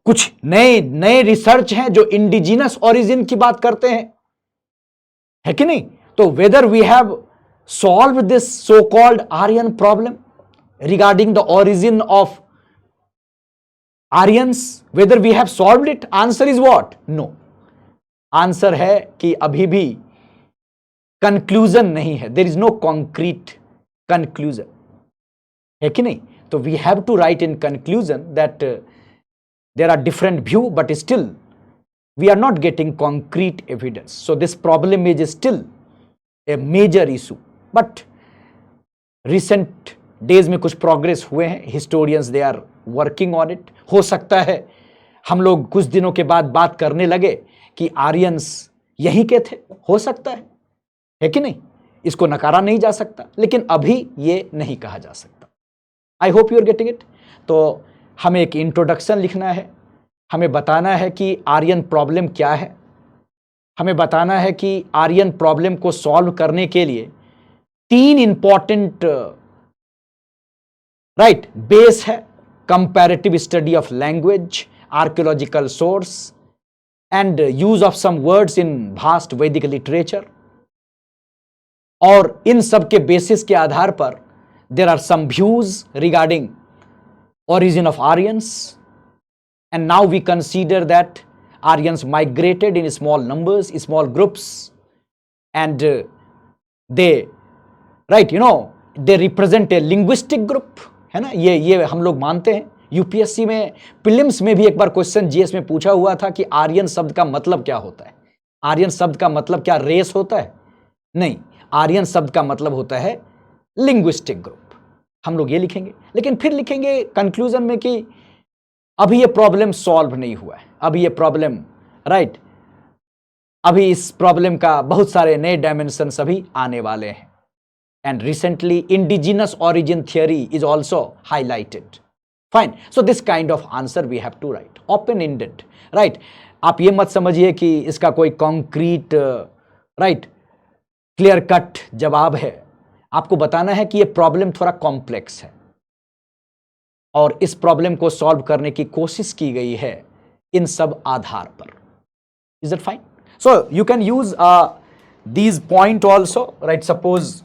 कुछ नए नए रिसर्च हैं जो इंडिजिनस ओरिजिन की बात करते हैं, है कि नहीं? तो whether we have solve this so called Aryan problem regarding the origin of Aryans, whether we have solved it? Answer is what? No. Answer है कि अभी भी conclusion नहीं है. There is no concrete conclusion. है कि नहीं? तो we have to write in conclusion that there are different view, but still we are not getting concrete evidence. So this problem is still a major issue. But recent days में कुछ progress हुए हैं, historians they are working on it. हो सकता है हम लोग कुछ दिनों के बाद बात करने लगे कि आर्यंस यहीं के थे, हो सकता है कि नहीं? इसको नकारा नहीं जा सकता, लेकिन अभी ये नहीं कहा जा सकता. I hope you are getting it. तो हमें एक इंट्रोडक्शन लिखना है, हमें बताना है कि आर्यन प्रॉब्लम क्या है, हमें बताना है कि आर्यन प्रॉब्लम को सॉल्व करने के लिए 3 इंपॉर्टेंट राइट बेस है: comparative study of language, archaeological source and use of some words in vast Vedic literature. और इन सब के बेसिस के आधार पर there are some views regarding origin of Aryans, and now we consider that Aryans migrated in small numbers, small groups, and they they represent a linguistic group, है ना? ये हम लोग मानते हैं. यूपीएससी में प्रीलिम्स में भी एक बार क्वेश्चन जीएस में पूछा हुआ था कि आर्यन शब्द का मतलब क्या होता है. आर्यन शब्द का मतलब क्या रेस होता है? नहीं, आर्यन शब्द का मतलब होता है लिंग्विस्टिक ग्रुप. हम लोग ये लिखेंगे, लेकिन फिर लिखेंगे कंक्लूजन में कि अभी ये प्रॉब्लम सॉल्व नहीं हुआ है, अभी ये प्रॉब्लम अभी इस प्रॉब्लम का बहुत सारे नए डायमेंशंस अभी आने वाले हैं. And recently indigenous origin theory is also highlighted. Fine. So this kind of answer we have to write, open ended. Right, आप ये मत समझिए कि इसका कोई कॉन्क्रीट क्लियर कट जवाब है. आपको बताना है कि ये प्रॉब्लम थोड़ा कॉम्प्लेक्स है और इस प्रॉब्लम को सॉल्व करने की कोशिश की गई है इन सब आधार पर. Is it fine? So you can use these point also. Right, suppose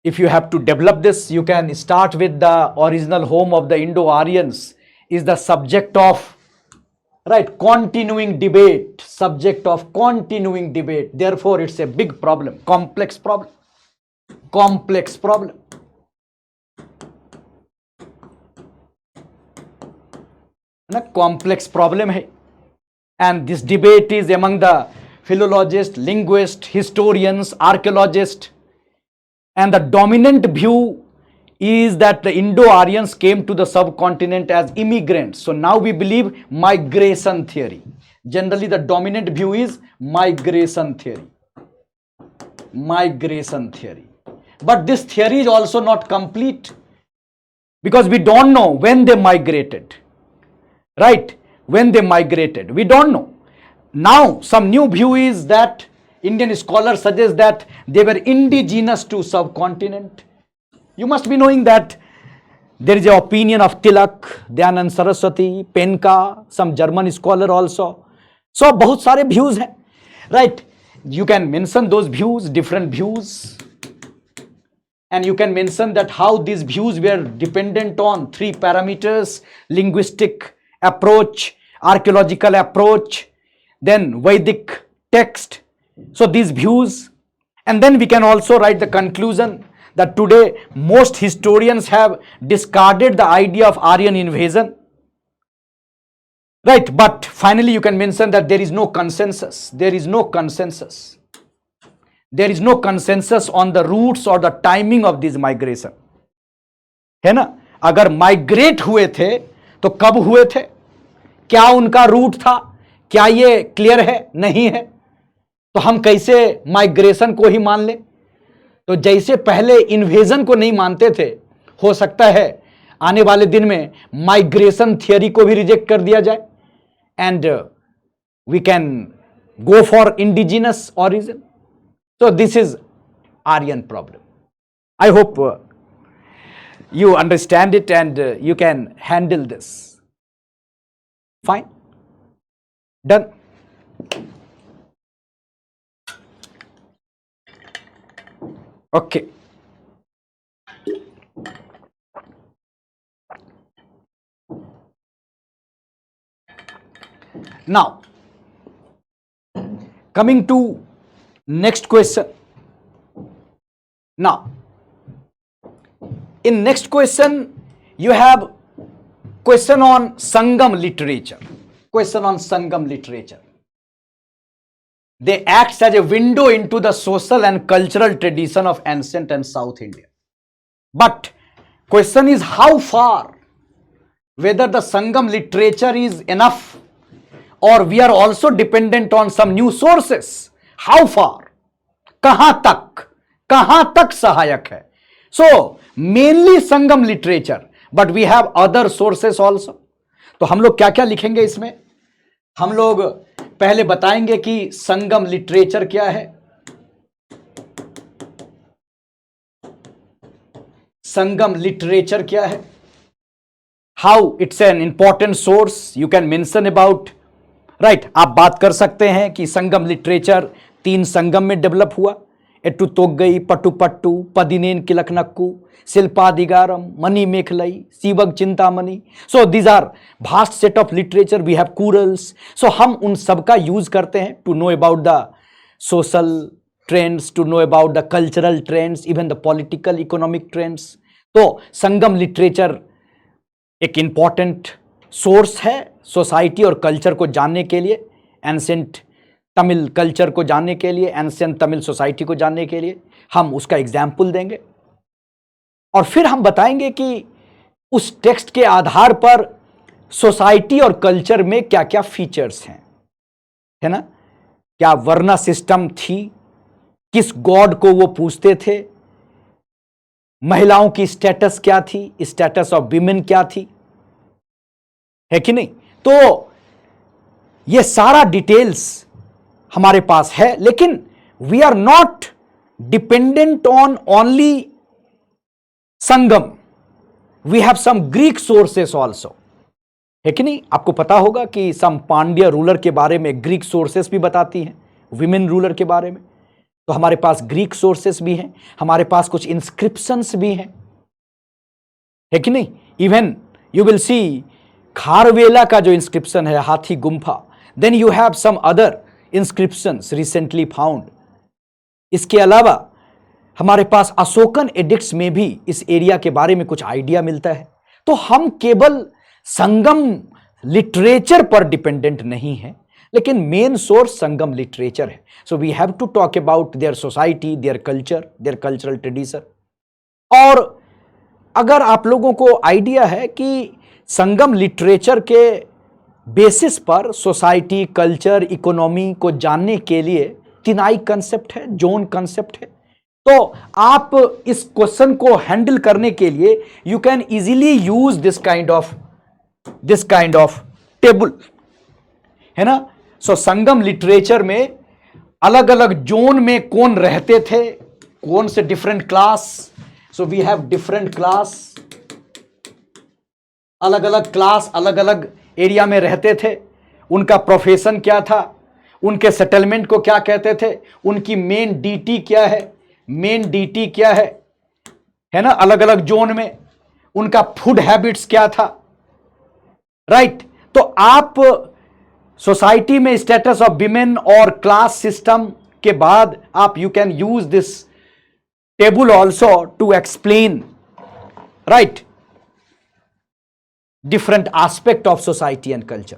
if you have to develop this, you can start with the original home of the Indo-Aryans is the subject of continuing debate, subject of continuing debate. Therefore it's a big problem, complex problem, ना complex problem है. And this debate is among the philologists, linguists, historians, archaeologists. And the dominant view is that the Indo-Aryans came to the subcontinent as immigrants. So now we believe migration theory. Generally the dominant view is migration theory. But this theory is also not complete because we don't know when they migrated. Right? When they migrated, we don't know. Now some new view is that Indian scholars suggest that they were indigenous to subcontinent. You must be knowing that there is an opinion of Tilak, Dayanand Saraswati, Penka, some German scholar also. So बहुत सारे views हैं. Right? You can mention those views, different views, and you can mention that how these views were dependent on 3 parameters: linguistic approach, archaeological approach, then Vedic text. So these views, and then we can also write the conclusion that today most historians have discarded the idea of Aryan invasion. Right, but finally you can mention that there is no consensus. There is no consensus on the routes or the timing of this migration. है ना? अगर migrate हुए थे तो कब हुए थे, क्या उनका रूट था, क्या ये क्लियर है? नहीं है. तो हम कैसे माइग्रेशन को ही मान ले? तो जैसे पहले इन्वेजन को नहीं मानते थे, हो सकता है आने वाले दिन में माइग्रेशन थियरी को भी रिजेक्ट कर दिया जाए and we can go for indigenous origin. So this is Aryan problem. I hope you understand it and you can handle this. Fine? Done? Okay. Now, coming to next question. Now, in next question, you have question on Sangam literature. Question on Sangam literature. They act as a window into the social and cultural tradition of ancient and South India. But question is how far, whether the Sangam literature is enough or we are also dependent on some new sources. How far? कहां तक सहायक है. So mainly Sangam literature, but we have other sources also. तो हम लोग क्या क्या लिखेंगे इसमें? हम लोग पहले बताएंगे कि संगम लिटरेचर क्या है. संगम लिटरेचर क्या है? How it's an important source you can mention about. Right, आप बात कर सकते हैं कि संगम लिटरेचर 3 संगम में डेवलप हुआ. Ettuthogai, Pattu, Pathinenkilkanakku, Silappatikaram, Manimekalai, Seevaga Chintamani. So these are vast set of literature. We have Kurals. So हम उन सब का यूज करते हैं to know about the social trends, to know about the cultural trends, even the political economic trends. तो Sangam literature एक important source है society और कल्चर को जानने के लिए, एंसेंट तमिल कल्चर को जानने के लिए, एंसेंट तमिल सोसाइटी को जानने के लिए. हम उसका एग्जाम्पल देंगे और फिर हम बताएंगे कि उस टेक्स्ट के आधार पर सोसाइटी और कल्चर में क्या क्या फीचर्स हैं, है ना. क्या वर्ना सिस्टम थी, किस गॉड को वो पूजते थे, महिलाओं की स्टेटस क्या थी, स्टेटस ऑफ विमेन क्या थी, है कि नहीं. तो ये सारा डिटेल्स हमारे पास है, लेकिन we are not dependent on only Sangam. We have some Greek sources also, है कि नहीं. आपको पता होगा कि सम पांड्य रूलर के बारे में ग्रीक सोर्सेस भी बताती हैं, विमेन रूलर के बारे में. तो हमारे पास ग्रीक सोर्सेस भी हैं, हमारे पास कुछ इंस्क्रिप्शंस भी हैं, है कि नहीं. Even you will see Kharavela का जो इंस्क्रिप्शन है, Hathigumpha. Then you have some other inscriptions recently found. इसके अलावा हमारे पास अशोकन एडिक्ट्स में भी इस एरिया के बारे में कुछ आइडिया मिलता है. तो हम केवल संगम लिटरेचर पर डिपेंडेंट नहीं है, लेकिन मेन सोर्स संगम लिटरेचर है. So we have to talk about their society, their culture, their cultural tradition. और अगर आप लोगों को आइडिया है कि संगम लिटरेचर के बेसिस पर सोसाइटी, कल्चर, इकोनॉमी को जानने के लिए तिनाई कंसेप्ट है, जोन कंसेप्ट है, तो आप इस क्वेश्चन को हैंडल करने के लिए you can easily use this kind of table, है ना. सो संगम लिटरेचर में अलग अलग जोन में कौन रहते थे, कौन से different class. So we have different class, अलग अलग क्लास अलग अलग एरिया में रहते थे. उनका प्रोफेशन क्या था, उनके सेटलमेंट को क्या कहते थे, उनकी मेन डीटी क्या है ना, अलग अलग जोन में. उनका फूड हैबिट्स क्या था, राइट. तो आप सोसाइटी में स्टेटस ऑफ विमेन और क्लास सिस्टम के बाद आप you can use this table also to explain, right, different aspect of society and culture,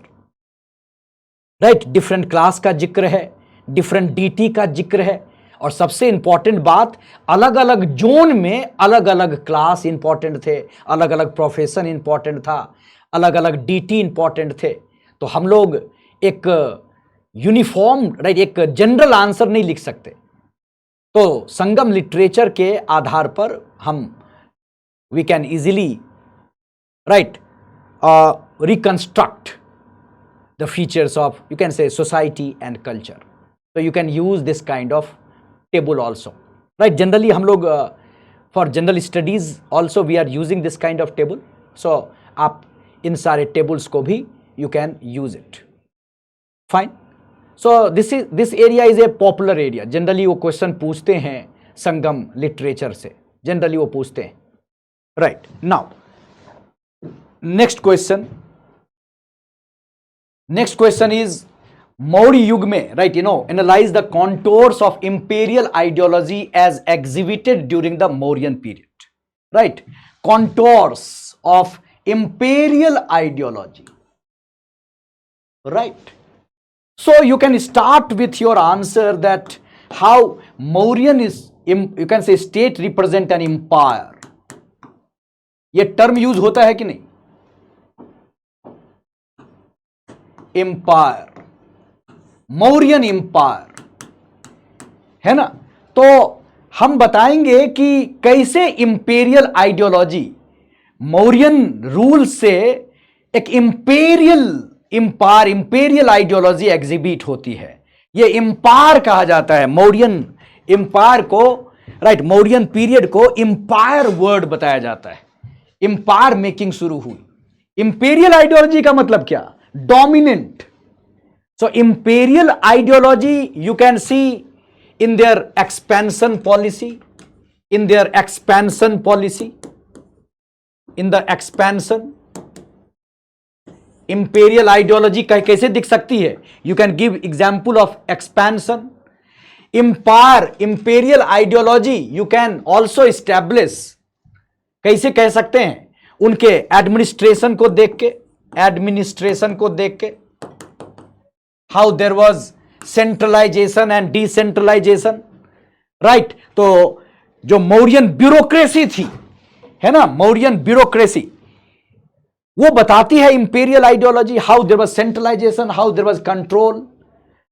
right. Different class का जिक्र है, डिफरेंट डीटी का जिक्र है, और सबसे इंपॉर्टेंट बात, अलग अलग जोन में अलग अलग क्लास इंपॉर्टेंट थे, अलग अलग प्रोफेशन इंपॉर्टेंट था, अलग अलग डीटी इंपॉर्टेंट थे. तो हम लोग एक यूनिफॉर्म, राइट, एक जनरल आंसर नहीं लिख सकते. तो संगम लिटरेचर के आधार पर हम we can easily, right, reconstruct the features of, you can say, society and culture. So you can use this kind of table also, right? Generally हम लोग for general studies also we are using this kind of table. So आप इन सारे tables को भी you can use it. Fine. So this area is a popular area. Generally वो question पूछते हैं संगम literature से, generally वो पूछते हैं. Right. Now next question is Maurya युग में, right, analyze the contours of imperial ideology as exhibited during the Mauryan period, right? Contours of imperial ideology, right? So you can start with your answer that how Mauryan is, you can say, state represent an empire. ये term use होता है कि नहीं? Empire, Mauryan empire, है ना? तो हम बताएंगे कि कैसे इंपेरियल आइडियोलॉजी मौर्यन रूल से एक imperial empire, imperial ideology exhibit होती है. ये एम्पायर कहा जाता है मौर्यन एम्पायर को, राइट? मौर्यन पीरियड को एम्पायर वर्ड बताया जाता है. एम्पायर मेकिंग शुरू हुई. इंपेरियल आइडियोलॉजी का मतलब क्या? Dominant. So imperial ideology you can see in their expansion policy, in the expansion. Imperial ideology कैसे दिख सकती है? You can give example of expansion. Imperial ideology you can also establish. कैसे कह सकते हैं? उनके एडमिनिस्ट्रेशन को देख के, how there was centralization and decentralization, right? तो जो मौर्यन ब्यूरोक्रेसी थी, है ना, मौर्यन ब्यूरोक्रेसी, वो बताती है imperial ideology, how there was centralization, how there was control.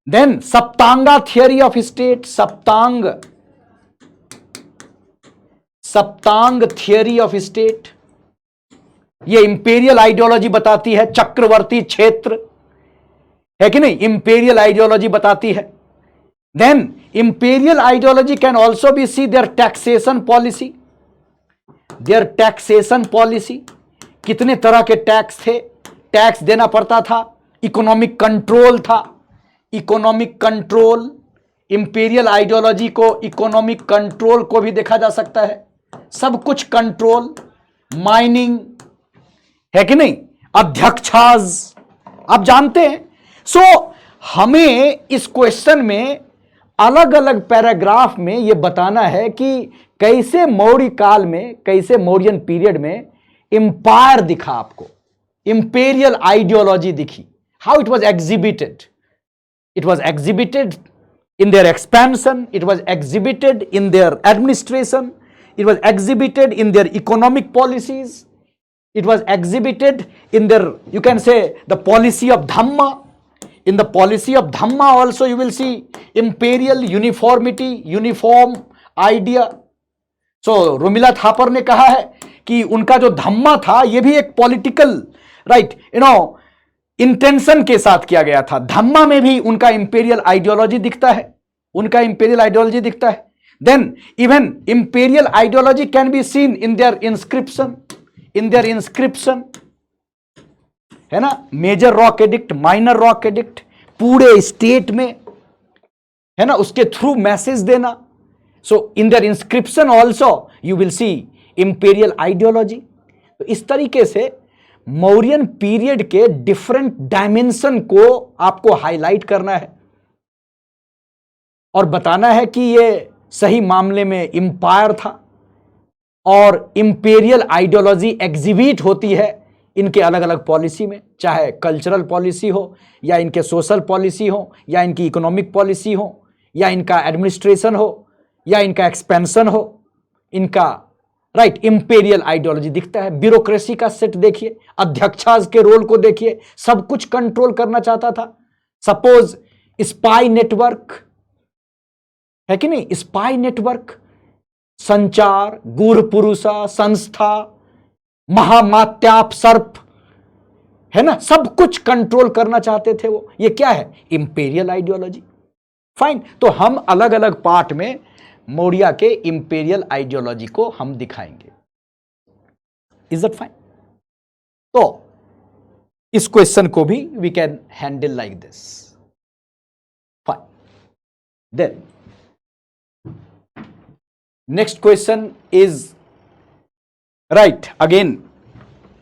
Then Saptanga theory of state, Saptang theory of state, ये इंपेरियल आइडियोलॉजी बताती है. चक्रवर्ती क्षेत्र, है कि नहीं? इंपेरियल आइडियोलॉजी बताती है. Then imperial ideology can also be see their taxation policy. कितने तरह के टैक्स थे, टैक्स देना पड़ता था. इकोनॉमिक कंट्रोल था, इकोनॉमिक कंट्रोल. इंपेरियल आइडियोलॉजी को इकोनॉमिक कंट्रोल को भी देखा जा सकता है. सब कुछ कंट्रोल, माइनिंग, है कि नहीं? अध्यक्षाज, आप जानते हैं. सो हमें इस क्वेश्चन में अलग अलग पैराग्राफ में यह बताना है कि कैसे मौर्य काल में, कैसे मौर्यन पीरियड में एम्पायर दिखा आपको, इंपेरियल आइडियोलॉजी दिखी. How it was exhibited in their expansion, it was exhibited in their administration, it was exhibited in their economic policies, it was exhibited in their, you can say, the policy of Dhamma. In the policy of Dhamma also you will see imperial uniformity, uniform idea. So Romila Thapar ने कहा है कि उनका जो धम्मा था ये भी एक पॉलिटिकल, राइट, इंटेंशन के साथ किया गया था. धम्मा में भी उनका इंपेरियल आइडियोलॉजी दिखता है, Then even imperial ideology can be seen in their inscription, है ना? Major rock edict, minor rock edict, पूरे स्टेट में, है ना, उसके थ्रू मैसेज देना. So in their inscription also you will see imperial ideology. तो इस तरीके से मौर्यन पीरियड के डिफरेंट डायमेंशन को आपको हाईलाइट करना है और बताना है कि ये सही मामले में इंपायर था और इंपेरियल आइडियोलॉजी एग्जिबिट होती है इनके अलग अलग पॉलिसी में, चाहे कल्चरल पॉलिसी हो या इनके सोशल पॉलिसी हो या इनकी इकोनॉमिक पॉलिसी हो या इनका एडमिनिस्ट्रेशन हो या इनका एक्सपेंशन हो, इनका राइट इंपेरियल आइडियोलॉजी दिखता है. ब्यूरोक्रेसी का सेट देखिए, अध्यक्षाज के रोल को देखिए, सब कुछ कंट्रोल करना चाहता था. सपोज स्पाई नेटवर्क है कि नहीं, स्पाई नेटवर्क, संचार, गूढ़ पुरुषा, संस्था, महामात्याप सर्प, है ना, सब कुछ कंट्रोल करना चाहते थे वो। ये क्या है? Imperial ideology. फाइन, तो हम अलग अलग पार्ट में मौर्य के इंपेरियल आइडियोलॉजी को हम दिखाएंगे। Is that fine? तो इस क्वेश्चन को भी we can handle like this. Fine, then next question is right again,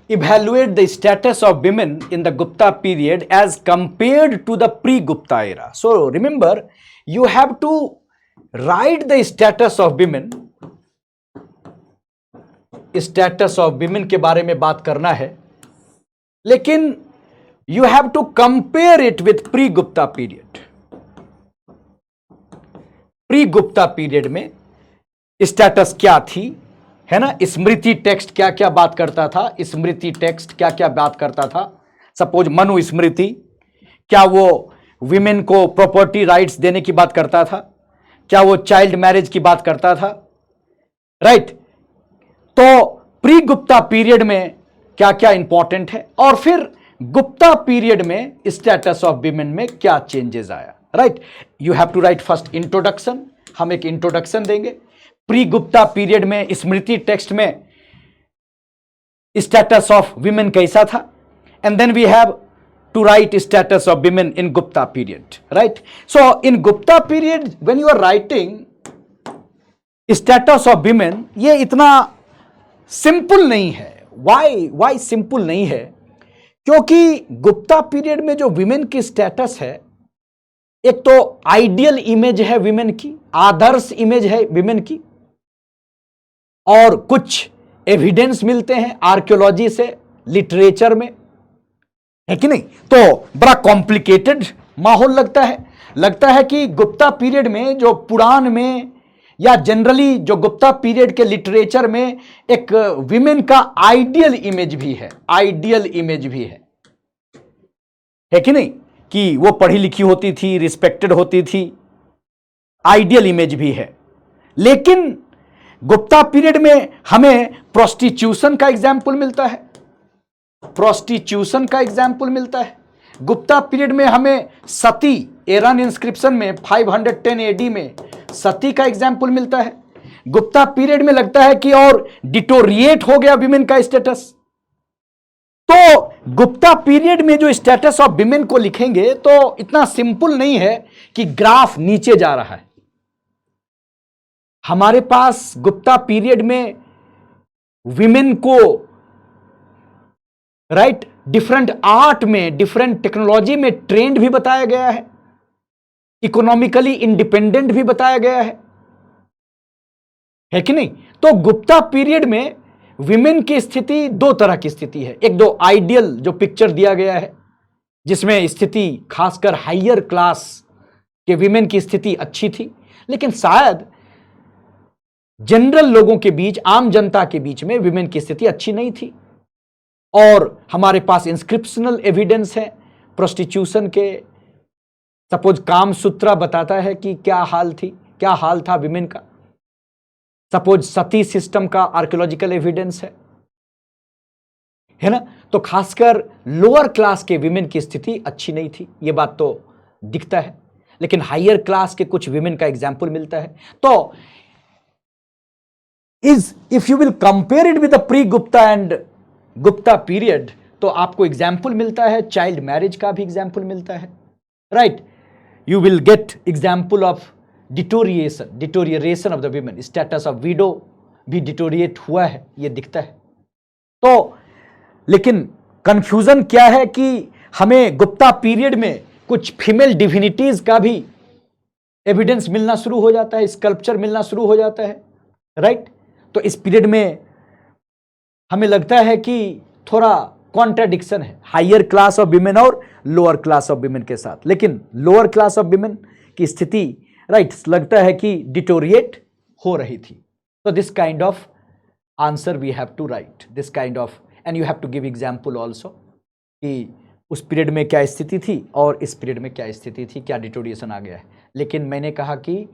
evaluate the status of women in the Gupta period as compared to the pre-Gupta era. So remember, you have to write the status of women. Status of women के बारे में बात करना है, लेकिन you have to compare it with pre-Gupta period. Pre-Gupta period में status क्या थी, है ना? स्मृति टेक्स्ट क्या क्या बात करता था, स्मृति टेक्स्ट क्या क्या बात करता था। सपोज मनुस्मृति, क्या वो विमेन को प्रॉपर्टी राइट्स देने की बात करता था? क्या वो चाइल्ड मैरिज की बात करता था? राइट, तो प्री गुप्ता पीरियड में क्या क्या इंपॉर्टेंट है, और फिर गुप्ता पीरियड में स्टेटस ऑफ विमेन में क्या चेंजेस आया। Right, you have to write first introduction. हम एक इंट्रोडक्शन देंगे। प्री गुप्ता पीरियड में स्मृति टेक्स्ट में स्टेटस ऑफ विमेन कैसा था, and then we have to write status of women in Gupta period. Right, so in Gupta period when you are writing status of women, ये इतना simple नहीं है। वाई सिंपल नहीं है? क्योंकि गुप्ता पीरियड में जो विमेन की स्टेटस है, एक तो आइडियल इमेज है विमेन की, आदर्श इमेज है विमेन की, और कुछ एविडेंस मिलते हैं आर्कियोलॉजी से, लिटरेचर में, है कि नहीं? तो बड़ा कॉम्प्लिकेटेड माहौल लगता है कि गुप्ता पीरियड में, जो पुराण में या जनरली जो गुप्ता पीरियड के लिटरेचर में, एक विमेन का आइडियल इमेज भी है, है कि नहीं? कि वो पढ़ी लिखी होती थी, रिस्पेक्टेड होती थी, आइडियल इमेज भी है। लेकिन गुप्ता पीरियड में हमें प्रोस्टिट्यूशन का एग्जाम्पल मिलता है। गुप्ता पीरियड में हमें सती, एरन इंस्क्रिप्शन में 510 एडी में सती का एग्जाम्पल मिलता है। गुप्ता पीरियड में लगता है कि और डिटोरिएट हो गया विमेन का स्टेटस। तो गुप्ता पीरियड में जो स्टेटस ऑफ विमेन को लिखेंगे तो इतना सिंपल नहीं है कि ग्राफ नीचे जा रहा है। हमारे पास गुप्ता पीरियड में विमेन को राइट डिफरेंट आर्ट में, डिफरेंट टेक्नोलॉजी में ट्रेंड भी बताया गया है, इकोनॉमिकली इंडिपेंडेंट भी बताया गया है कि नहीं? तो गुप्ता पीरियड में विमेन की स्थिति दो तरह की स्थिति है। एक दो आइडियल जो पिक्चर दिया गया है, जिसमें स्थिति खासकर हायर क्लास के विमेन की स्थिति अच्छी थी, लेकिन शायद जनरल लोगों के बीच, आम जनता के बीच में विमेन की स्थिति अच्छी नहीं थी। और हमारे पास इंस्क्रिप्शनल एविडेंस है प्रोस्टिट्यूशन के। सपोज कामसूत्रा बताता है कि क्या हाल था विमेन का। सपोज सती सिस्टम का आर्कियोलॉजिकल एविडेंस है ना? तो खासकर लोअर क्लास के विमेन की स्थिति अच्छी नहीं थी, यह बात तो दिखता है, लेकिन हायर क्लास के कुछ विमेन का एग्जाम्पल मिलता है। तो if you will compare it with the pre Gupta and Gupta period, तो आपको एग्जाम्पल मिलता है, चाइल्ड मैरिज का भी एग्जाम्पल मिलता है। Right, you will get example of deterioration of the women, status of window भी डिटोरिएट हुआ है, ये दिखता है। तो लेकिन कंफ्यूजन क्या है कि हमें गुप्ता पीरियड में कुछ फीमेल डिविनिटीज का भी एविडेंस मिलना शुरू हो जाता है, स्कल्पचर मिलना शुरू हो जाता है। राइट, तो इस पीरियड में हमें लगता है कि थोड़ा कॉन्ट्राडिक्शन है हायर क्लास ऑफ विमेन और लोअर क्लास ऑफ विमेन के साथ। लेकिन लोअर क्लास ऑफ विमेन की स्थिति राइट लगता है कि डिटोरिएट हो रही थी। तो this kind of answer we have to write, this kind of, and you have to give example also कि उस पीरियड में क्या स्थिति थी और इस पीरियड में क्या स्थिति थी, क्या डिटोरिएशन आ गया है। लेकिन मैंने कहा कि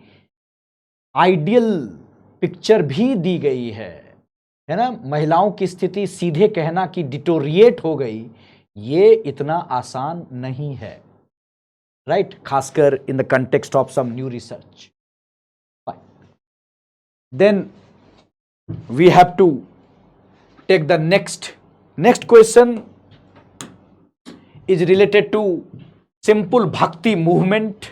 आइडियल पिक्चर भी दी गई है ना। महिलाओं की स्थिति सीधे कहना कि डिटोरिएट हो गई, ये इतना आसान नहीं है, राइट, खासकर in the context of some new research. Then we have to take the next question is related to simple bhakti movement,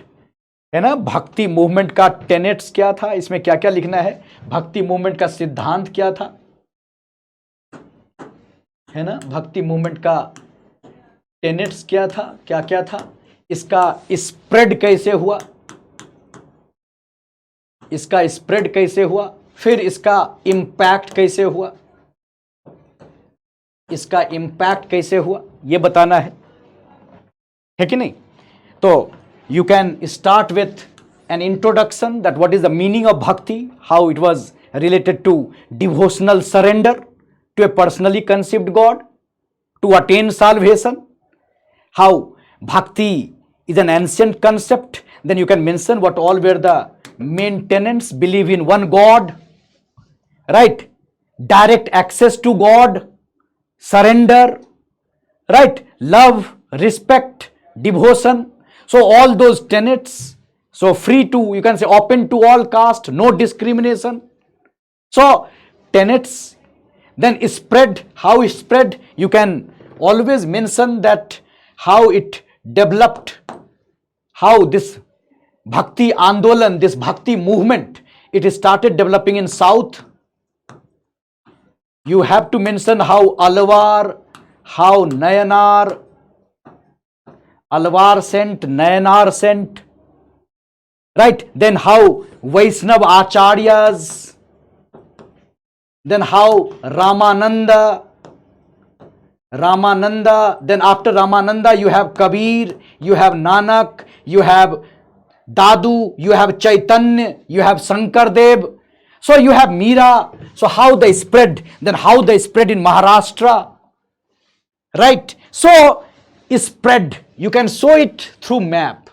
है ना। भक्ति मूवमेंट का टेनेट्स क्या था, इसमें क्या क्या लिखना है, भक्ति मूवमेंट का सिद्धांत क्या था, है ना। भक्ति मूवमेंट का टेनेट्स क्या था, क्या क्या था, इसका स्प्रेड कैसे हुआ, इसका स्प्रेड कैसे हुआ, फिर इसका इंपैक्ट कैसे हुआ, इसका इंपैक्ट कैसे हुआ, यह बताना है कि नहीं। तो you can start with an introduction that what is the meaning of bhakti, how it was related to devotional surrender to a personally conceived God to attain salvation, how bhakti is an ancient concept, then you can mention what all were the main tenets, believe in one God, right, direct access to God, surrender, right, love, respect, devotion. So all those tenets, so free to, you can say open to all caste, no discrimination. So tenets, then spread, how it spread, you can always mention that how it developed, how this bhakti andolan, this bhakti movement, it started developing in South. You have to mention how Alwar, how Nayanar, Alwar sent, Nayanar sent, right? Then how Vaishnav Acharyas, then how Ramananda, then after Ramananda you have Kabir, you have Nanak, you have Dadu, you have Chaitanya, you have Shankardev, so you have Meera. So how they spread, then how they spread in Maharashtra, right? So spread, you can show it through map,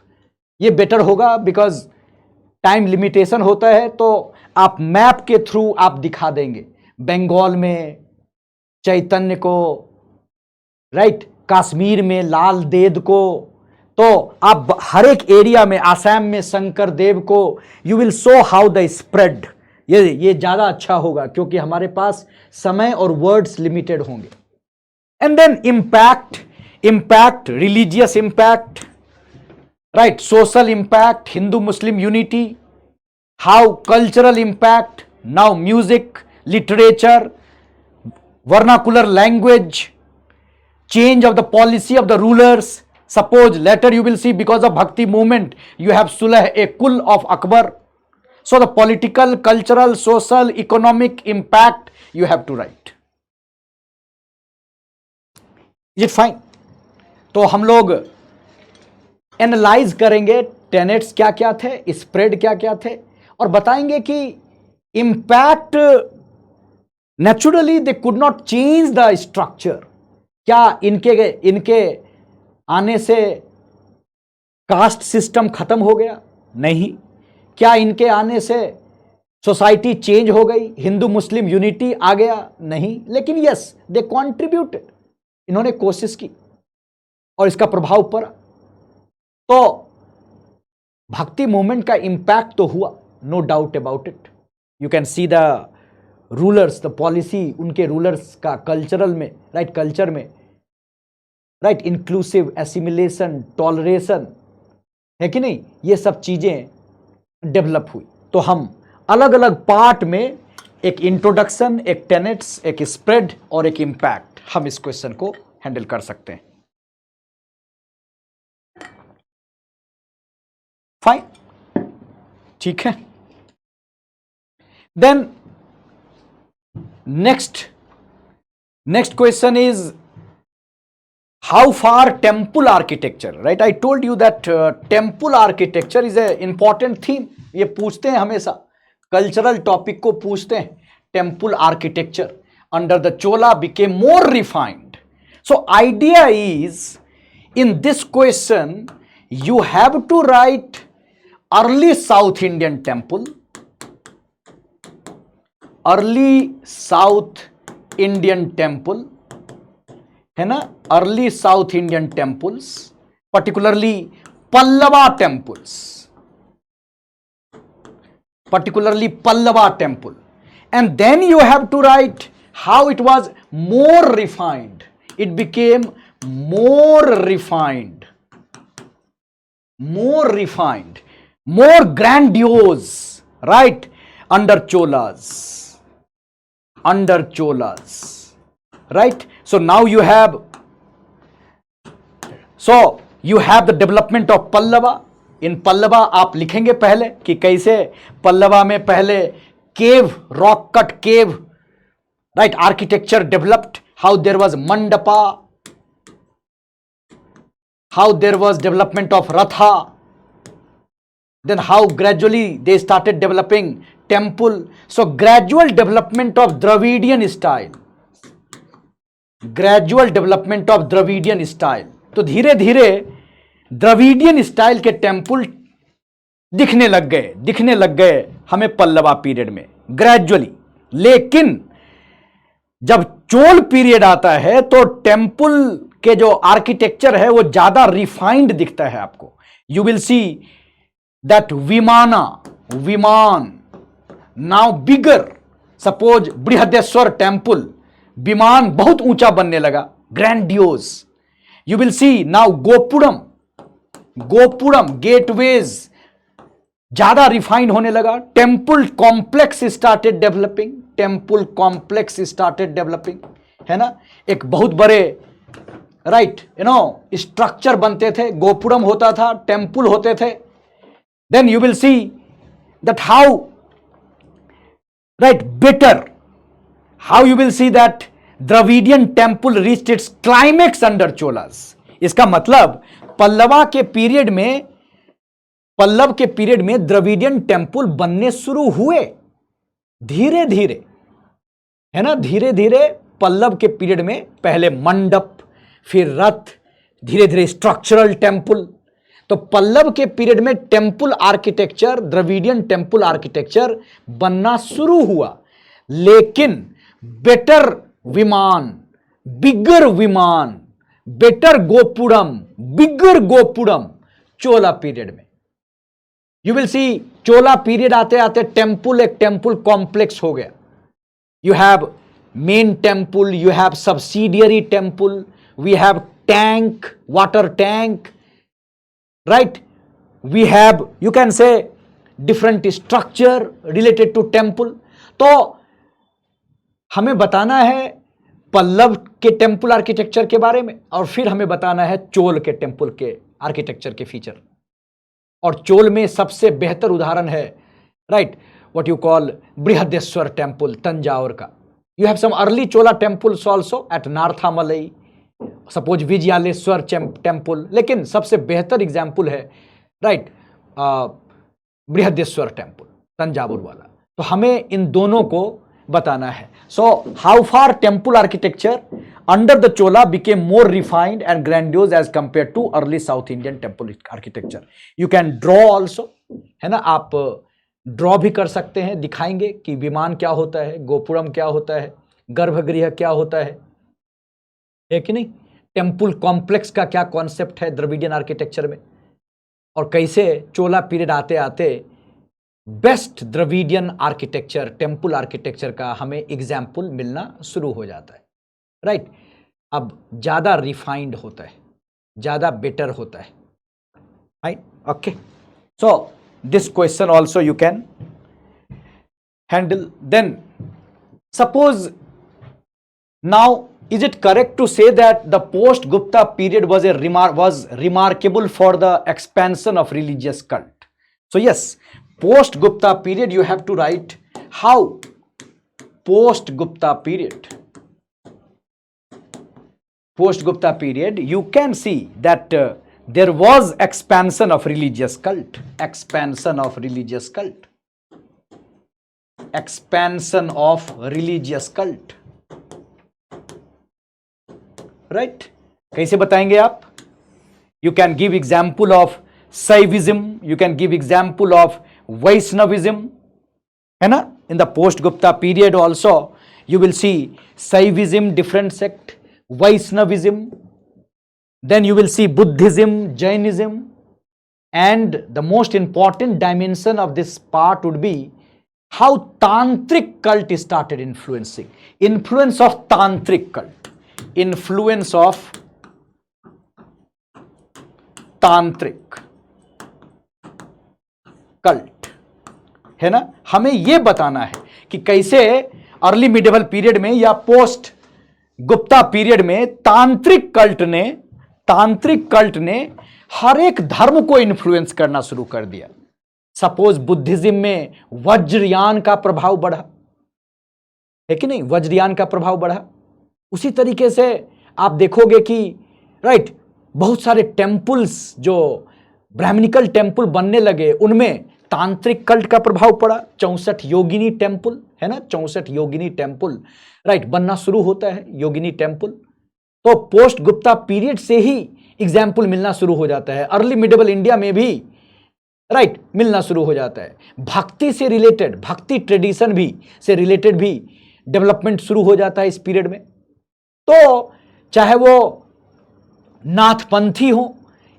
ये better होगा, because time limitation होता है, तो आप map के through आप दिखा देंगे बंगाल में चैतन्य को, राइट, कश्मीर में लाल देद को, तो आप हर एक एरिया में, आसाम में शंकर देव को, you will show how the spread. ये ज्यादा अच्छा होगा क्योंकि हमारे पास समय और वर्ड्स लिमिटेड होंगे। And then impact, religious impact, right, social impact, Hindu Muslim unity, how cultural impact, now music, literature, vernacular language, change of the policy of the rulers. Suppose later you will see, because of bhakti movement you have Sulah a Kul of Akbar, so the political, cultural, social, economic impact you have to write. Is it fine? तो हम लोग analyse करेंगे tenets क्या क्या थे, spread क्या क्या थे, और बताएंगे कि impact naturally they could not change the structure. क्या इनके आने से कास्ट सिस्टम खत्म हो गया? नहीं। क्या इनके आने से सोसाइटी चेंज हो गई, हिंदू मुस्लिम यूनिटी आ गया? नहीं। लेकिन यस, दे कॉन्ट्रीब्यूटेड, इन्होंने कोशिश की और इसका प्रभाव पड़ा। तो भक्ति मूवमेंट का इंपैक्ट तो हुआ, no doubt about it. You can see the rulers, the policy उनके रूलर्स का कल्चरल में, राइट, कल्चर में, राइट, इंक्लूसिव, एसिमिलेशन, टॉलरेशन, है कि नहीं, ये सब चीजें डेवलप हुई। तो हम अलग अलग पार्ट में एक इंट्रोडक्शन, एक टेनेट्स, एक स्प्रेड और एक इंपैक्ट, हम इस क्वेश्चन को हैंडल कर सकते हैं। फाइन, ठीक है। Then next question is how far temple architecture, right. I told you that temple architecture is a important theme. ये पूछते हैं हमेशा, कल्चरल टॉपिक को पूछते हैं। Temple architecture under the Chola became more refined. So idea is, in this question you have to write early South Indian temple, early South Indian temple, है ना, early South Indian temples, particularly Pallava temples, particularly Pallava temple. And then you have to write how it was more refined. It became more refined, more grandiose, right? Under Cholas, right? So now you have the development of Pallava. In Pallava आप लिखेंगे पहले कि कैसे पल्लवा में पहले cave, rock cut cave, right, architecture developed, how there was mandapa, how there was development of ratha, then how gradually they started developing temple. So gradual development of Dravidian style, gradual development of Dravidian style. तो धीरे धीरे Dravidian style के temple दिखने लग गए हमें Pallava period में gradually. लेकिन जब चोल पीरियड आता है तो टेम्पल के जो आर्किटेक्चर है वो ज्यादा रिफाइंड दिखता है आपको. यू विल सी दैट विमान नाउ बिगर. सपोज बृहदेश्वर टेम्पल, विमान बहुत ऊंचा बनने लगा, grandiose. You will C now gopuram gateways ज्यादा रिफाइन होने लगा. टेम्पल कॉम्प्लेक्स स्टार्टेड डेवलपिंग, है ना. एक बहुत बड़े, राइट, स्ट्रक्चर बनते थे, गोपुरम होता था, टेम्पल होते थे. Then you will see that how, right, better, how you will see that Dravidian temple reached its climax under Cholas. इसका मतलब पल्लव के पीरियड में द्रविडियन टेम्पल बनने शुरू हुए धीरे धीरे, है ना. धीरे धीरे पल्लव के पीरियड में पहले मंडप, फिर रथ, धीरे धीरे स्ट्रक्चरल टेम्पल. तो पल्लव के पीरियड में temple architecture, Dravidian temple architecture बनना शुरू हुआ. लेकिन better vimana, bigger vimana, better gopuram, bigger gopuram Chola period में. You will see Chola period आते आते टेम्पल एक टेम्पल कॉम्प्लेक्स हो गया. You have main temple, you have subsidiary temple, we have tank, water tank, right. We have, you can say, different structure related to temple. तो हमें बताना है पल्लव के टेम्पल आर्किटेक्चर के बारे में, और फिर हमें बताना है चोल के टेम्पल के आर्किटेक्चर के फीचर. और चोल में सबसे बेहतर उदाहरण है, right, what you call Brihadeshwara temple, Thanjavur का. You have some early Chola temples also at Narthamalai, suppose Vijayaleshwar temple. लेकिन सबसे बेहतर एग्जाम्पल है, राइट, बृहदेश्वर टेम्पल, तंजावुर वाला. तो हमें इन दोनों को बताना है. So how far temple architecture under the Chola became more refined and grandiose as compared to early South Indian temple architecture. You can draw also, है ना. आप ड्रॉ भी कर सकते हैं, दिखाएंगे कि विमान क्या होता है, गोपुरम क्या होता है, गर्भगृह क्या होता है कि नहीं. टेम्पल कॉम्प्लेक्स का क्या कॉन्सेप्ट है द्रविडियन आर्किटेक्चर में, और कैसे चोला पीरियड आते आते best Dravidian architecture, temple architecture का हमें एग्जाम्पल मिलना शुरू हो जाता है, राइट. अब ज्यादा रिफाइंड होता है, ज्यादा बेटर होता है, right. Okay, so this question also you can handle. Then suppose now, is it correct to say that the post Gupta period was remarkable for the expansion of religious cult? So yes, post Gupta period, you have to write how post Gupta period you can see that there was expansion of religious cult, right. कैसे बताएंगे आप? You can give example of Saivism, you can give example of Vaishnavism, है ना. in the post-Gupta period also, you will see Shaivism, different sect, Vaishnavism, then you will see Buddhism, Jainism, and the most important dimension of this part would be how Tantric cult started influencing. Influence of Tantric cult. Influence of Tantric cult, है ना। हमें यह बताना है कि कैसे early medieval period में या पोस्ट गुप्ता पीरियड में तांत्रिक कल्ट ने हर एक धर्म को इन्फ्लुएंस करना शुरू कर दिया। सपोज बुद्धिज्म में वज्रयान का प्रभाव बढ़ा, है कि नहीं, वज्रयान का प्रभाव बढ़ा। उसी तरीके से आप देखोगे कि राइट, बहुत सारे टेम्पल्स जो ब्राह्मणिकल टेम्पल बनने लगे, उनमें तांत्रिक कल्ट का प्रभाव पड़ा। 64 योगिनी टेम्पल, है ना, 64 योगिनी टेम्पल राइट बनना शुरू होता है, योगिनी टेम्पल। तो पोस्ट गुप्ता पीरियड से ही एग्जाम्पल मिलना शुरू हो जाता है। अर्ली मिडिवल इंडिया में भी राइट मिलना शुरू हो जाता है। भक्ति से रिलेटेड, भक्ति ट्रेडिशन भी से रिलेटेड भी डेवलपमेंट शुरू हो जाता है इस पीरियड में। तो चाहे वो नाथपंथी हो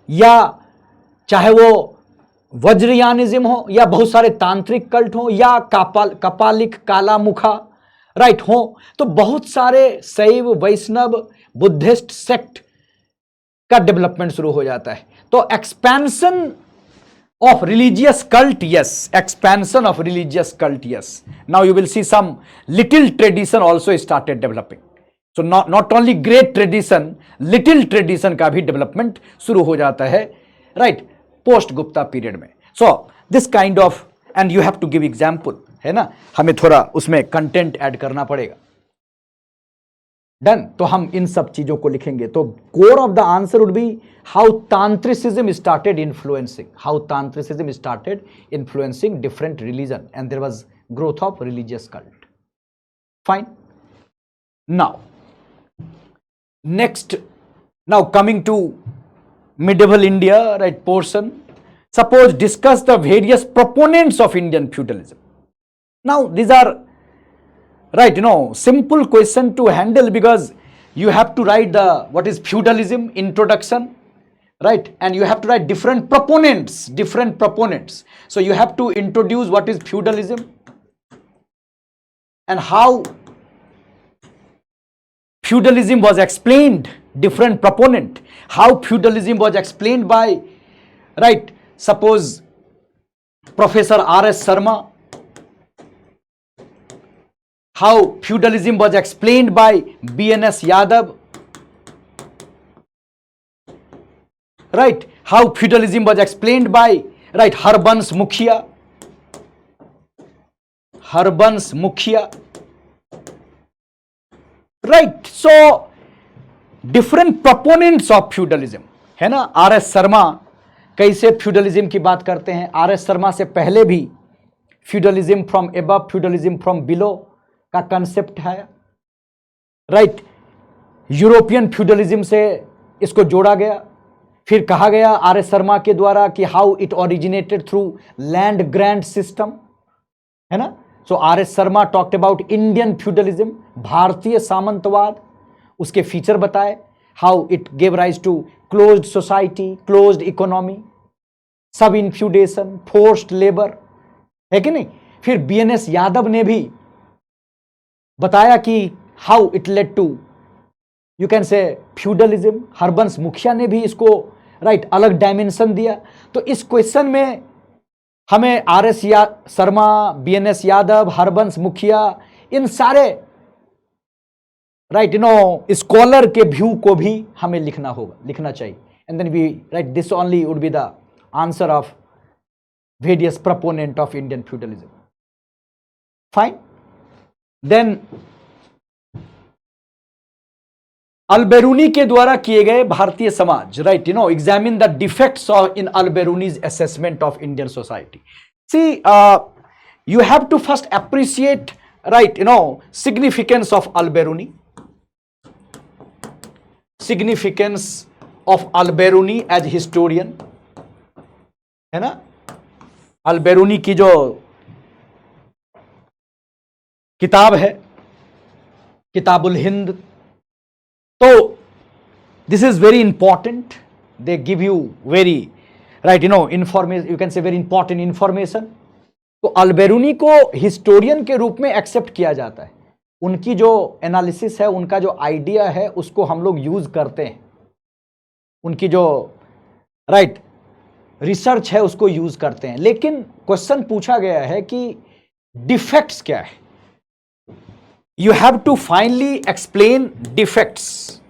या चाहे वो वज्रयानिज्म हो या बहुत सारे तांत्रिक कल्ट हो या कपालिक कालामुखा राइट हो, तो बहुत सारे शैव, वैष्णव, बुद्धिस्ट सेक्ट का डेवलपमेंट शुरू हो जाता है। तो expansion of religious cult, yes, expansion of religious cult, yes. Now you will see some little tradition also started developing. So not only great tradition, little tradition का भी development शुरू हो जाता है right post Gupta period में। So this kind of, and you have to give example, है ना, हमें थोड़ा उसमें content add करना पड़ेगा। डन, तो हम इन सब चीजों को लिखेंगे। तो core of the answer would be how tantricism started influencing, how tantricism started influencing different religion and there was growth of religious cult. Fine, now next, now coming to medieval India right portion, suppose discuss the various proponents of Indian feudalism. Now these are right, simple question to handle, because you have to write the what is feudalism introduction, right, and you have to write different proponents. So you have to introduce what is feudalism and how feudalism was explained, different proponent, how feudalism was explained by right, suppose Professor R.S. Sharma, how feudalism was explained by B.N.S. Yadav, right, how feudalism was explained by right Harbans Mukhia, right। So different proponents of feudalism, है ना। R.S. Sharma कैसे feudalism की बात करते हैं। R.S. Sharma से पहले भी feudalism from above, feudalism from below का कंसेप्ट है, राइट। यूरोपियन फ्यूडलिज्म से इसको जोड़ा गया। फिर कहा गया आर.एस. शर्मा के द्वारा कि how it originated through land grant system, है ना। So R S. Sharma talked about Indian feudalism, भारतीय सामंतवाद, उसके फीचर बताए, how it gave rise to closed society, closed economy, subinfeudation, forced labour, है कि नहीं। फिर B.N.S. यादव ने भी बताया कि how it led to you can say feudalism. Harbans Mukhia ने भी इसको राइट अलग डायमेंशन दिया। तो इस क्वेश्चन में हमें R.S. शर्मा, B.N.S. यादव, हरबंस मुखिया, इन सारे राइट स्कॉलर के व्यू को भी हमें लिखना चाहिए। And then we write this only would be the answer of various proponent of Indian feudalism. Fine, then Alberuni के द्वारा किए गए भारतीय समाज, right, examine the defects of in Alberuni's assessment of Indian society. See you have to first appreciate right significance of Alberuni, significance of Alberuni as historian, है ना। अल्बेरूनी की जो किताब है किताबुल हिंद। तो this is very important, they give you very right information, you can से very important information. तो अल्बेरूनी को हिस्टोरियन के रूप में एक्सेप्ट किया जाता है, उनकी जो एनालिसिस है, उनका जो आइडिया है, उसको हम लोग यूज करते हैं, उनकी जो रिसर्च है उसको यूज करते हैं। लेकिन क्वेश्चन पूछा गया है कि डिफेक्ट्स क्या है, you have to finally explain defects.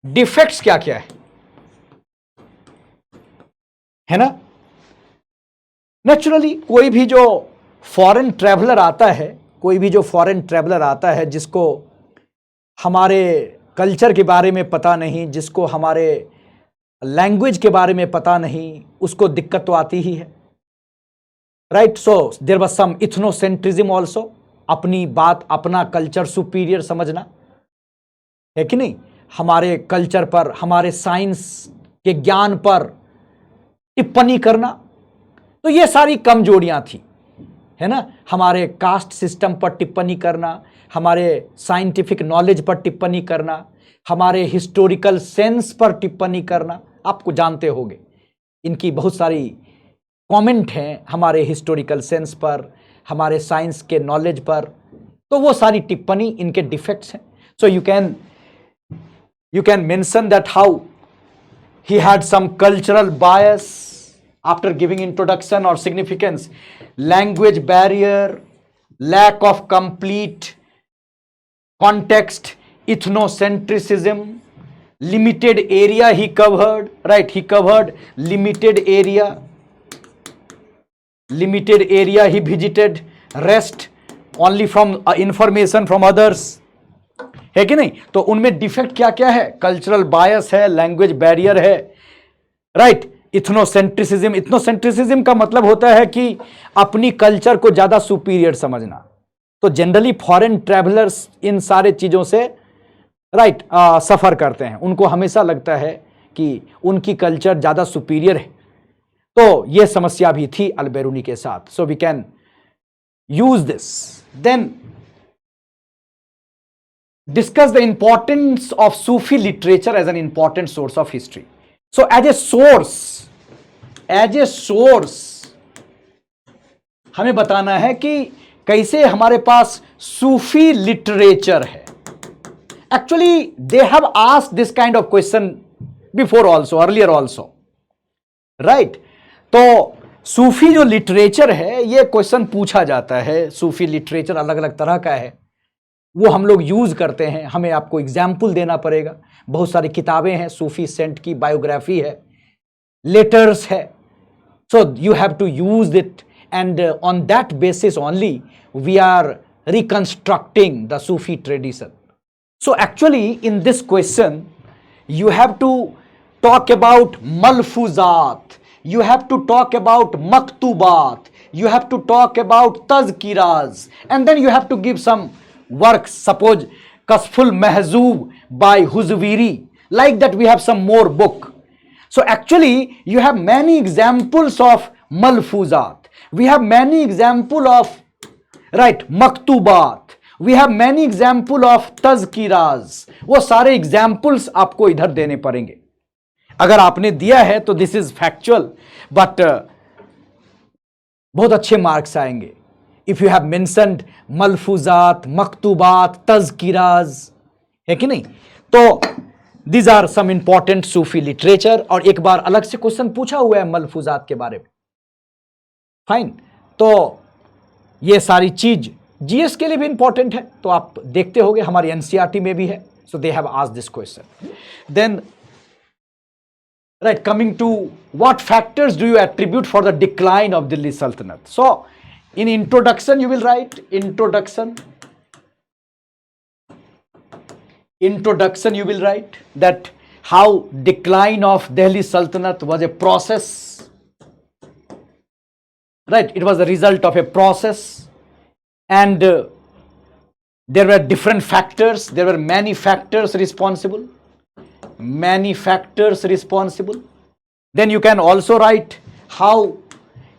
Defects क्या क्या है ना। नेचुरली कोई भी जो फॉरेन ट्रैवलर आता है, जिसको हमारे कल्चर के बारे में पता नहीं, जिसको हमारे लैंग्वेज के बारे में पता नहीं, उसको दिक्कत तो आती ही है, right. So there was some ethnocentrism also, अपनी बात, अपना कल्चर सुपीरियर समझना, है कि नहीं, हमारे कल्चर पर, हमारे साइंस के ज्ञान पर टिप्पणी करना। तो ये सारी कमजोरियां थी, है ना। हमारे कास्ट सिस्टम पर टिप्पणी करना, हमारे साइंटिफिक नॉलेज पर टिप्पणी करना, हमारे हिस्टोरिकल सेंस पर टिप्पणी करना। आपको जानते होंगे इनकी बहुत सारी कमेंट हैं हमारे हिस्टोरिकल सेंस पर, हमारे साइंस के नॉलेज पर। तो वो सारी टिप्पणी इनके डिफेक्ट्स हैं। सो you can mention that how he had some cultural bias after giving introduction or significance, language barrier, lack of complete context, ethnocentrism, limited area he covered, right, he covered limited area he visited, rest only from information from others, है कि नहीं। तो उनमें defect क्या क्या है, cultural बायस है, language barrier है, राइट, इथनोसेंट्रिसिज्म का मतलब होता है कि अपनी कल्चर को ज्यादा सुपीरियर समझना। तो जनरली फॉरेन ट्रैवलर्स इन सारे चीजों से सफर करते हैं, उनको हमेशा लगता है कि उनकी कल्चर ज्यादा सुपीरियर है। तो यह समस्या भी थी अल्बेरूनी के साथ। So we can use this. Then discuss the importance of Sufi literature as an important source of history. So as a source हमें बताना है कि कैसे हमारे पास सूफी लिटरेचर है। Actually they have asked this kind of question before also, earlier also, right? तो सूफी जो literature है, ये क्वेश्चन पूछा जाता है। सूफी लिटरेचर अलग अलग तरह का है, वो हम लोग यूज करते हैं। हमें आपको एग्जाम्पल देना पड़ेगा। बहुत सारी किताबें हैं, सूफी सेंट की बायोग्राफी है, लेटर्स है। So you have to use it, and on that basis only we are reconstructing the Sufi tradition. So actually in this question you have to talk about malfuzat, you have to talk about maktubat, you have to talk about tazkiras, and then you have to give some works, suppose Kasful Mahzoob by Huzwiri, like that we have some more book. So actually you have many examples of malfuzat, we have many example of maktubat, we have many example of tazkiras. वो सारे examples आपको इधर देने पड़ेंगे। अगर आपने दिया है तो दिस इज फैक्चुअल, बट बहुत अच्छे मार्क्स आएंगे इफ यू हैव मेंशन्ड मलफूजात, मकतूबात, तज़किराज, है कि नहीं। तो these are some important Sufi literature. और एक बार अलग से क्वेश्चन पूछा हुआ है मलफूजात के बारे में, फाइन। तो ये सारी चीज जीएस के लिए भी इंपॉर्टेंट है, तो आप देखते होंगे हमारी एनसीईआरटी में भी है। So they have asked this question. Then coming to what factors do you attribute for the decline of Delhi Sultanate? So in introduction you will write introduction you will write that how decline of Delhi Sultanate was a process, right? It was the result of a process, and there were different factors, there were many factors responsible. Then you can also write how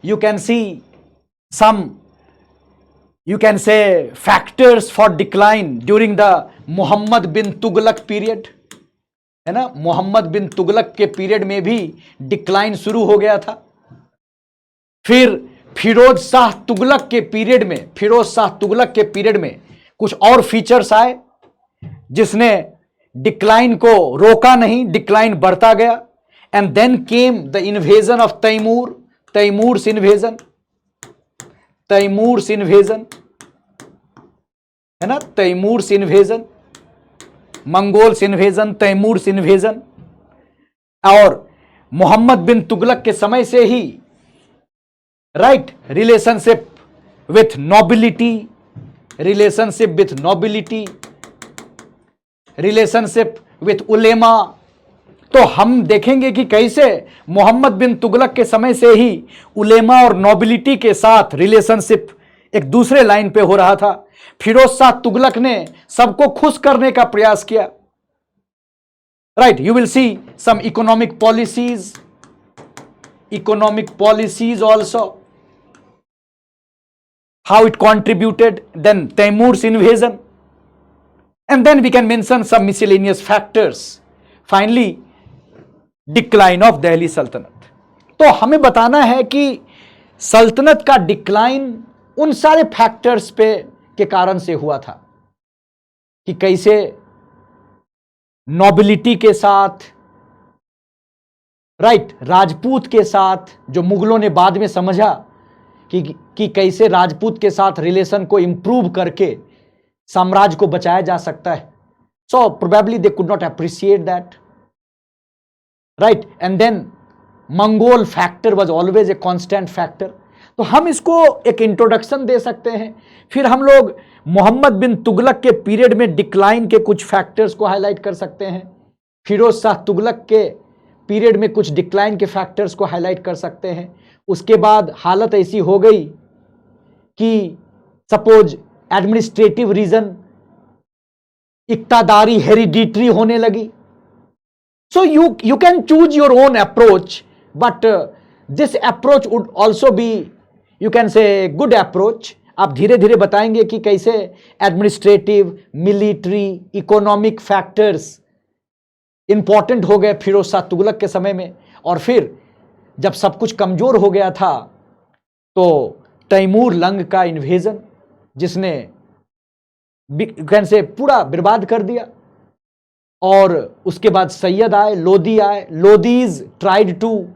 you can see some you can say factors for decline during the Mohammad bin Tughlaq period, है ना, मोहम्मद बिन तुगलक के period में भी decline शुरू हो गया था। फिर फिरोज शाह तुगलक के पीरियड में, फिरोज शाह तुगलक के पीरियड में कुछ और फीचर्स आए जिसने डिक्लाइन को रोका नहीं, डिक्लाइन बढ़ता गया। And then came the invasion of Timur, Timur's invasion, Timur's invasion, है ना, Timur's invasion, Mongols invasion, Timur's invasion. और मोहम्मद बिन तुगलक के समय से ही right relationship with nobility, relationship with nobility, relationship with ulema. तो हम देखेंगे कि कैसे मोहम्मद बिन तुगलक के समय से ही उलेमा और नोबिलिटी के साथ रिलेशनशिप एक दूसरे लाइन पे हो रहा था। फिरोज शाह तुगलक ने सबको खुश करने का प्रयास किया। Right, you will see some economic policies also, how it contributed, then Taimur's invasion, and then we can mention some miscellaneous factors. Finally, decline of Delhi सल्तनत। तो हमें बताना है कि सल्तनत का डिक्लाइन उन सारे फैक्टर्स पे के कारण से हुआ था कि कैसे नोबिलिटी के साथ, राइट, राजपूत के साथ, जो मुगलों ने बाद में समझा कि कैसे राजपूत के साथ रिलेशन को इंप्रूव करके साम्राज्य को बचाया जा सकता है। So probably they could not appreciate that, right. And then Mongol factor was always a constant factor. तो हम इसको एक इंट्रोडक्शन दे सकते हैं। फिर हम लोग मोहम्मद बिन तुगलक के पीरियड में डिक्लाइन के कुछ फैक्टर्स को हाईलाइट कर सकते हैं। फिरोज शाह तुगलक के पीरियड में कुछ डिक्लाइन के फैक्टर्स को हाईलाइट कर सकते हैं। उसके बाद हालत ऐसी हो गई कि सपोज एडमिनिस्ट्रेटिव रीजन, इक्तादारी हेरिडिटरी होने लगी। सो you can choose your own approach, but this approach would also be, you can से, गुड अप्रोच। आप धीरे धीरे बताएंगे कि कैसे administrative, military, economic factors important हो गए फिरोज शाह तुगलक के समय में। और फिर जब सब कुछ कमजोर हो गया था तो तैमूर लंग का इन्वेजन, जिसने कैन से पूरा बर्बाद कर दिया। और उसके बाद सैयद आए, लोदी आए। Lodis tried to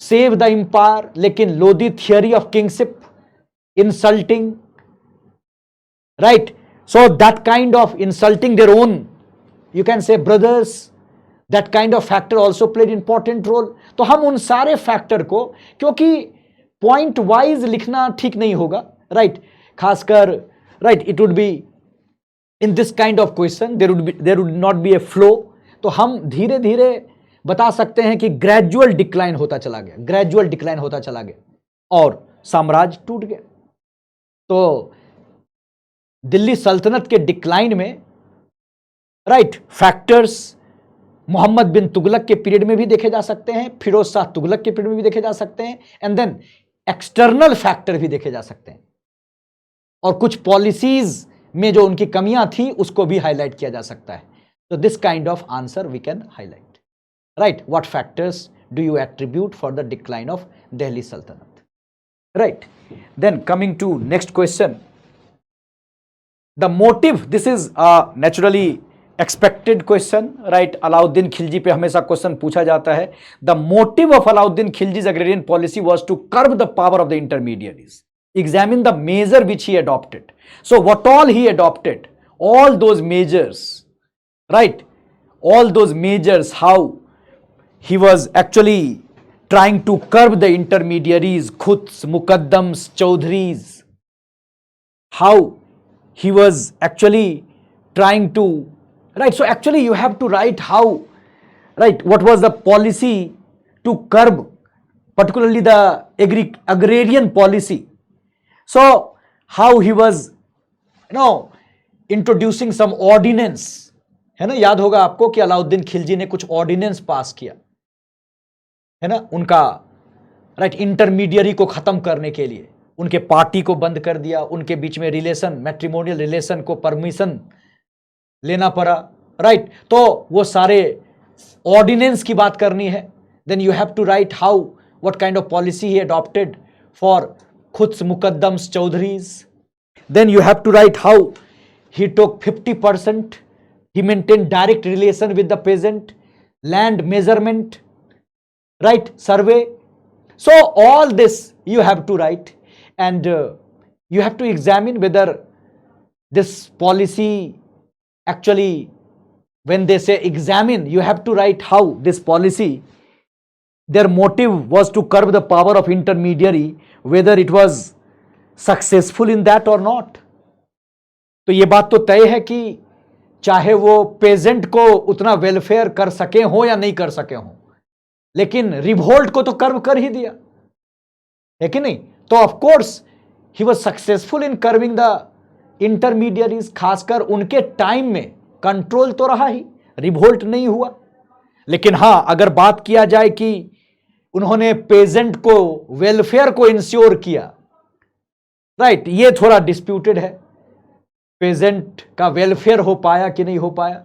save the empire, लेकिन Lodi theory of kingship, insulting, right, so that kind of insulting their own, you can say, brothers, that kind of factor also played important role. तो हम उन सारे फैक्टर को, क्योंकि पॉइंट वाइज लिखना ठीक नहीं होगा, राइट, खासकर, right, it would be in this kind of question there would not be a flow. तो हम धीरे धीरे बता सकते हैं कि ग्रेजुअल डिक्लाइन होता चला गया, ग्रेजुअल डिक्लाइन होता चला गया और साम्राज्य टूट गया। तो दिल्ली सल्तनत के डिक्लाइन में, राइट, फैक्टर्स मोहम्मद बिन तुगलक के पीरियड में भी देखे जा सकते हैं, फिरोज शाह तुगलक के पीरियड में भी देखे जा सकते हैं, एंड देन एक्सटर्नल फैक्टर भी देखे जा सकते हैं। और कुछ पॉलिसीज में जो उनकी कमियां थी उसको भी हाईलाइट किया जा सकता है। तो this kind of answer we can highlight, right. What factors do you attribute for the decline of Delhi Sultanat, right. Then coming to next question, the motive, this is naturally expected question, right. Alauddin Khilji पे हमेशा question पूछा जाता है। The motive of Alauddin Khilji's agrarian policy was to curb the power of the intermediaries, examine the measure which he adopted. So what all he adopted, all those measures, right, all those measures, how he was actually trying to curb the intermediaries, khuts, mukaddams, chaudhries, how he was actually trying to, right, so actually you have to write how, right, what was the policy to curb particularly the agrarian policy. So how he was, introducing some ordinance, है ना, याद होगा आपको कि अलाउद्दीन खिलजी ने कुछ ordinance पास किया, है ना, उनका, राइट, इंटरमीडियरी को खत्म करने के लिए उनके पार्टी को बंद कर दिया, उनके बीच में रिलेशन, मैट्रिमोनियल रिलेशन को परमिशन लेना पड़ा, राइट। तो वो सारे ऑर्डिनेंस की बात करनी है। Then you have to write how what kind of policy he adopted for khuts muqaddams chaudharis. Then you have to write how he took 50%, he maintained direct relation with the peasant, land measurement, right, survey. So all this you have to write, and you have to examine whether this policy actually, when they say examine, you have to write how this policy, their motive was to curb the power of intermediary, whether it was successful in that or not. तो ये बात तो तय है कि चाहे वो pageant को उतना वेलफेयर कर सके हो या नहीं कर सके हो, लेकिन रिवोल्ट को तो कर्व कर ही दिया है कि नहीं। तो of course he was successful in curving the intermediaries, खासकर उनके टाइम में कंट्रोल तो रहा ही, रिवोल्ट नहीं हुआ। लेकिन हां, अगर बात किया जाए कि उन्होंने पेजेंट को वेलफेयर को इंश्योर किया, राइट, ये थोड़ा डिस्प्यूटेड है, पेजेंट का वेलफेयर हो पाया कि नहीं हो पाया।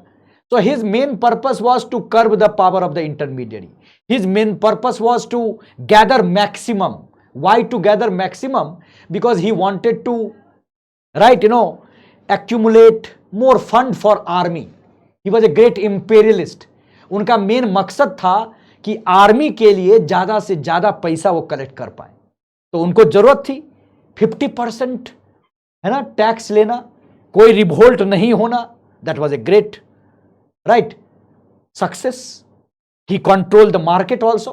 तो his main purpose was to curb the power of the intermediary, his main purpose was to gather maximum. Why to gather maximum? Because he wanted to, right, accumulate more fund for army. He was a great imperialist. उनका main मकसद था कि army के लिए ज्यादा से ज्यादा पैसा वो कलेक्ट कर पाए। तो उनको जरूरत थी 50%, है ना, टैक्स लेना, कोई रिवोल्ट नहीं होना। That was a great, right, success. He control the market also,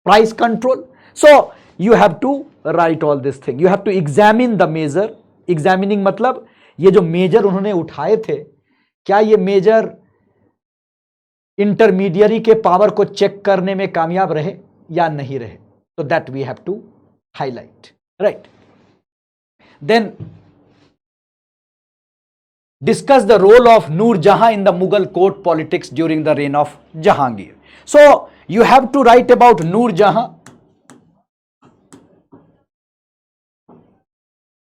price control. So you have to write all this thing, you have to examine the measure. Examining मतलब ये जो मेजर उन्होंने उठाए थे, क्या ये मेजर इंटरमीडियरी के power को चेक करने में कामयाब रहे या नहीं रहे। तो that we have to highlight, right. Then discuss the role of Noor Jahan in the Mughal court politics during the reign of Jahangir. So you have to write about Noor Jahan,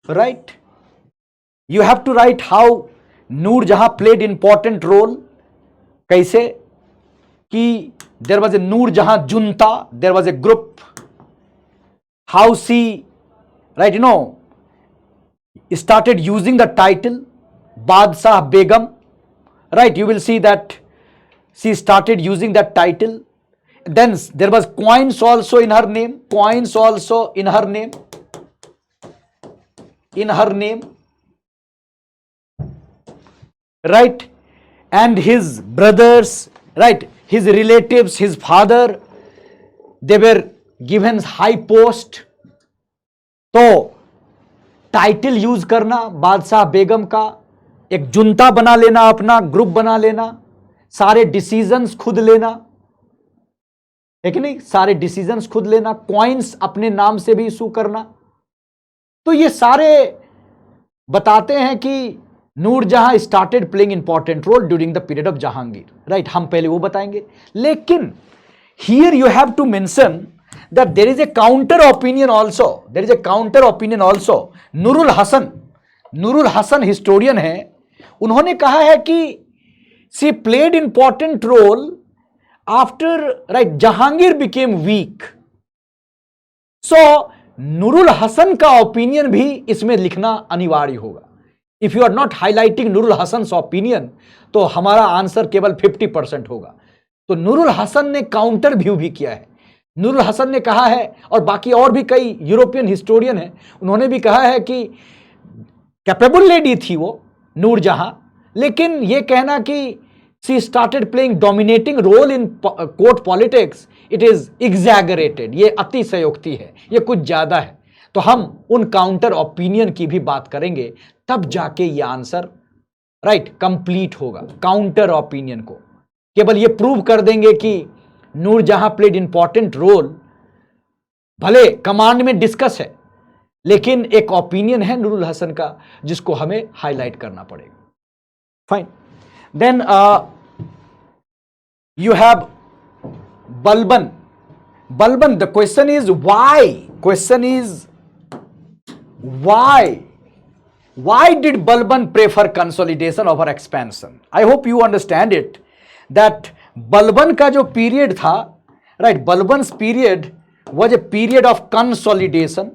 right? You have to write how Noor Jahan played important role. कैसे कि there was a Noor Jahan junta, there was a group, how she, right, started using the title Badshah Begum, right? You will see that she started using that title. Then there was coins also in her name, coins also in her name, right? And his brothers, right, his relatives, his father, they were given high post. तो title use करना बादशाह बेगम का, एक जुंता बना लेना, अपना group बना लेना, सारे डिसीजंस खुद लेना, है कि नहीं, सारे डिसीजंस खुद लेना, कॉइन्स अपने नाम से भी इशू करना। तो ये सारे बताते हैं कि Nur Jahan started playing important role during the period of Jahangir, right. हम पहले वो बताएंगे, लेकिन here you have to mention that there is a counter opinion also, there is a counter opinion also. Nurul Hasan historian है, उन्होंने कहा है कि she played important role after, right, Jahangir became weak. So Nurul Hasan का ओपिनियन भी इसमें लिखना अनिवार्य होगा। If you are not highlighting Nurul Hasan opinion, तो हमारा आंसर केवल 50% होगा। तो नूरुल हसन ने काउंटर व्यू भी किया है। नूरुल हसन ने कहा है, और बाकी और भी कई यूरोपियन हिस्टोरियन हैं, उन्होंने भी कहा है कि कैपेबल लेडी थी वो नूर जहां, लेकिन ये कहना कि she started playing dominating role in court politics, it is exaggerated, ये अतिशयोक्ति है, ये कुछ ज्यादा है। तो हम उन काउंटर ओपिनियन की भी बात करेंगे, तब जाके ये आंसर, राइट, कंप्लीट होगा। काउंटर ओपिनियन को केवल ये प्रूव कर देंगे कि नूर जहां प्लेड इंपॉर्टेंट रोल, भले कमांड में डिस्कस है, लेकिन एक ओपिनियन है नूरुल हसन का जिसको हमें हाईलाइट करना पड़ेगा। Fine. Then you have Balban. The question is why, question is why did Balban prefer consolidation over expansion? I hope you understand it that Balban का जो पीरियड था, right, Balban's period was a period of consolidation,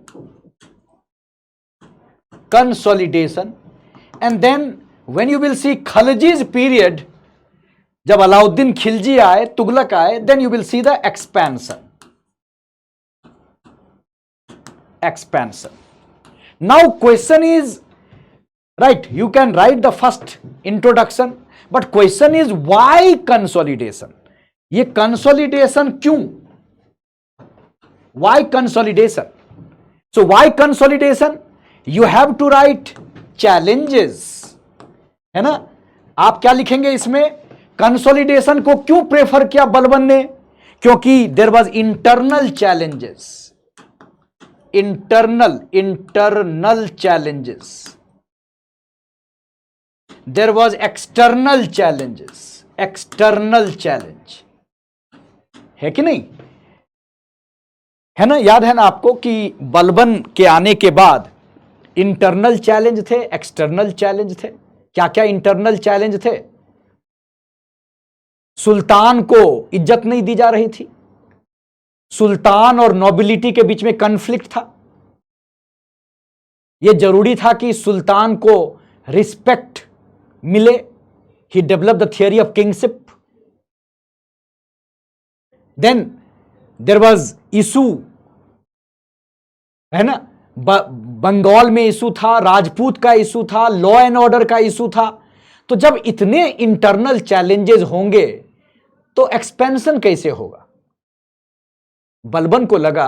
and then when you will see Khalji's period, जब अलाउद्दीन खिलजी आए, तुगलक आए, then you will see the expansion. Now question is, right, you can write the first introduction, but question is why consolidation? ये consolidation क्यों? Why consolidation? So why consolidation? You have to write challenges, है ना? आप क्या लिखेंगे इसमें? Consolidation को क्यों प्रेफर किया बलबन ने? क्योंकि there was internal challenges, internal challenges, there was external challenges, external challenge, है कि नहीं? है ना? याद है ना आपको कि बलबन के आने के बाद इंटरनल चैलेंज थे, एक्सटर्नल चैलेंज थे. क्या क्या इंटरनल चैलेंज थे? सुल्तान को इज्जत नहीं दी जा रही थी, सुल्तान और नोबिलिटी के बीच में कॉन्फ्लिक्ट था. यह जरूरी था कि सुल्तान को रिस्पेक्ट मिले. He develop the theory of kingship. Then there was issue, है ना? बंगाल में इशू था, राजपूत का इशू था, लॉ एंड ऑर्डर का इशू था. तो जब इतने इंटरनल चैलेंजेस होंगे तो एक्सपेंशन कैसे होगा? बलबन को लगा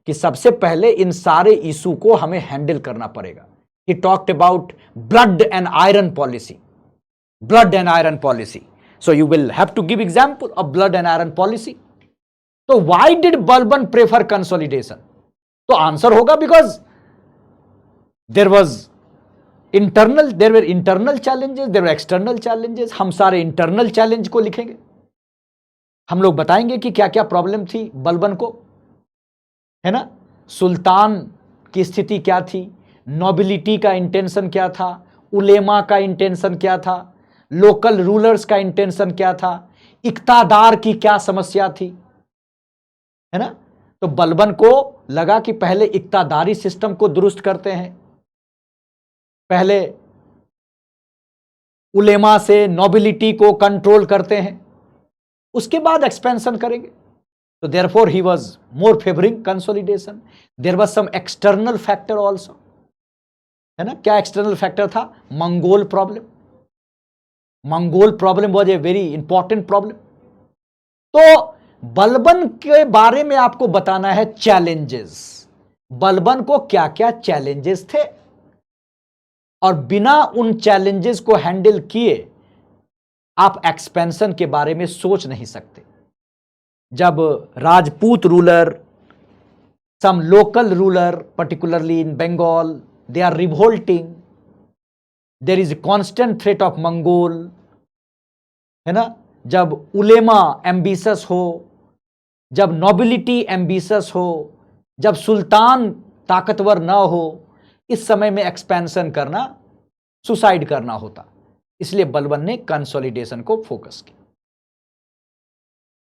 कि सबसे पहले इन सारे इशू को हमें हैंडल करना पड़ेगा. He talked about blood and iron policy, blood and iron policy. So you will have to give example of blood and iron policy. तो why did Balban prefer consolidation? तो आंसर होगा because there were internal challenges, there were external challenges. हम सारे internal challenge को लिखेंगे. हम लोग बताएंगे कि क्या क्या प्रॉब्लम थी बलबन को, है ना? सुल्तान की स्थिति क्या थी, नोबिलिटी का इंटेंशन क्या था, उलेमा का इंटेंशन क्या था, लोकल रूलर्स का इंटेंशन क्या था, इक्तादार की क्या समस्या थी, है ना? तो बलबन को लगा कि पहले इक्तादारी सिस्टम को दुरुस्त करते हैं, पहले उलेमा से नोबिलिटी को कंट्रोल करते हैं, उसके बाद एक्सपेंशन करेंगे. तो therefore he was more favouring consolidation. There was some external factor also, है ना? क्या एक्सटर्नल फैक्टर था? Mongol problem. Mongol problem was a very important problem. तो बलबन के बारे में आपको बताना है चैलेंजेस. बलबन को क्या क्या चैलेंजेस थे और बिना उन चैलेंजेस को हैंडल किए आप एक्सपेंशन के बारे में सोच नहीं सकते. जब Rajput ruler, some local ruler particularly in Bengal, they are revolting, there is constant threat of Mongol, है ना? जब उलेमा एम्बिशस हो, जब नोबिलिटी एम्बिशस हो, जब सुल्तान ताकतवर ना हो, इस समय में एक्सपेंशन करना सुसाइड करना होता. इसलिए बलबन ने कंसोलिडेशन को फोकस किया.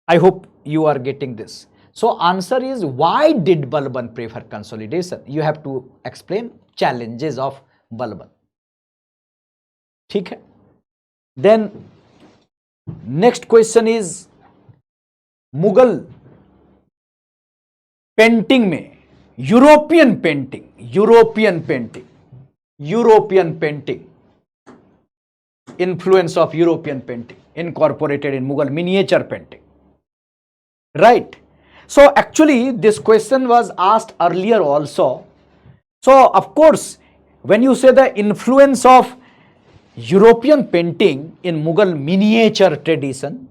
I hope you are getting this. So answer is why did Balban prefer consolidation? You have to explain challenges of Balban. ठीक है? Then next question is Mughal painting में European painting, influence of European painting incorporated in Mughal miniature painting, right? So actually this question was asked earlier also. So of course when you say the influence of European painting in Mughal miniature tradition,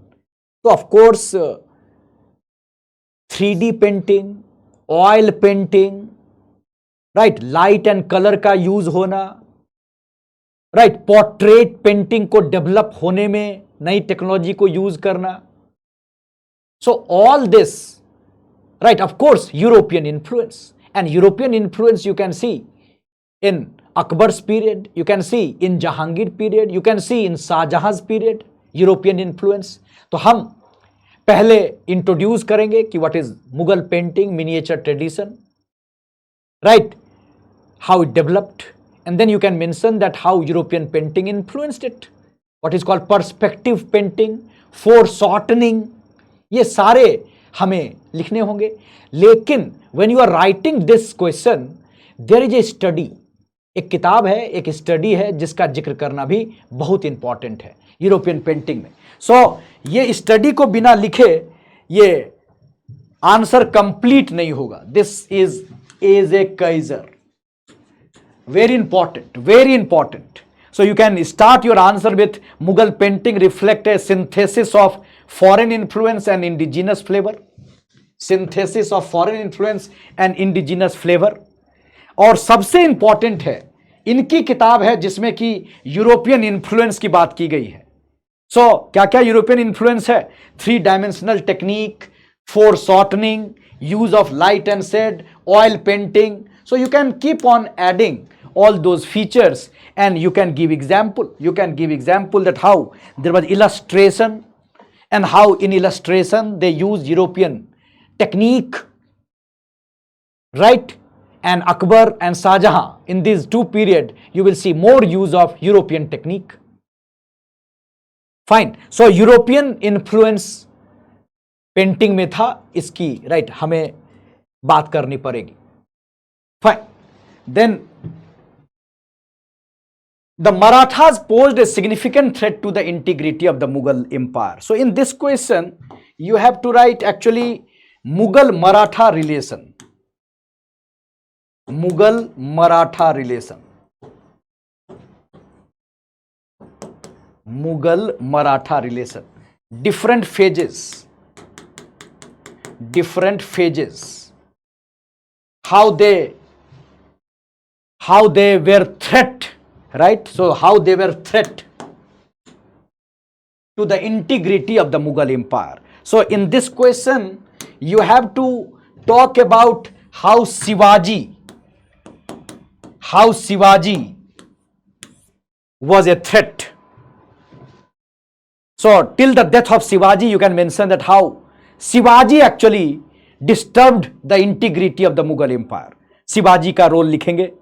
so of course 3D painting, oil painting, right, light and color का use होना, right, portrait painting को develop होने में नई technology को use करना. So all this, right, of course European influence. And European influence you can C in Akbar's period, you can see in Jahangir period, you can see in Shah Jahan's period, European influence. तो हम पहले introduce करेंगे कि what is Mughal painting miniature tradition, right, how it developed, and then you can mention that how European painting influenced it, what is called perspective painting, foreshortening, ये सारे हमें लिखने होंगे. लेकिन when you are writing this question there is a study, एक किताब है, एक स्टडी है जिसका जिक्र करना भी बहुत इंपॉर्टेंट है यूरोपियन पेंटिंग में. सो ये स्टडी को बिना लिखे ये आंसर कंप्लीट नहीं होगा. This is as a kaiser, very important, very important. So you can start your answer with Mughal painting reflect a synthesis of foreign influence and indigenous flavour, synthesis of foreign influence and indigenous flavour. और सबसे important है इनकी किताब है जिसमें कि European influence की बात की गई है. सो क्या क्या यूरोपियन इन्फ्लुएंस है? 3 dimensional technique, 4 shortening, use of light and shade, oil painting. So you can keep on adding all those features and you can give example that how there was illustration and how in illustration they use European technique, right? And Akbar and Shah Jahan, in these 2 period you will see more use of European technique. Fine. So European influence painting में था, इसकी right हमें बात करनी पड़ेगी. Fine. Then the Marathas posed a significant threat to the integrity of the Mughal empire. So in this question you have to write actually Mughal Maratha relation. Mughal Maratha relation. Mughal Maratha relation. Different phases. How they were threat, right? So how they were threat to the integrity of the Mughal empire. So in this question you have to talk about how Shivaji was a threat. So till the death of Shivaji you can mention that how Shivaji actually disturbed the integrity of the Mughal empire. Shivaji का role लिखेंगे.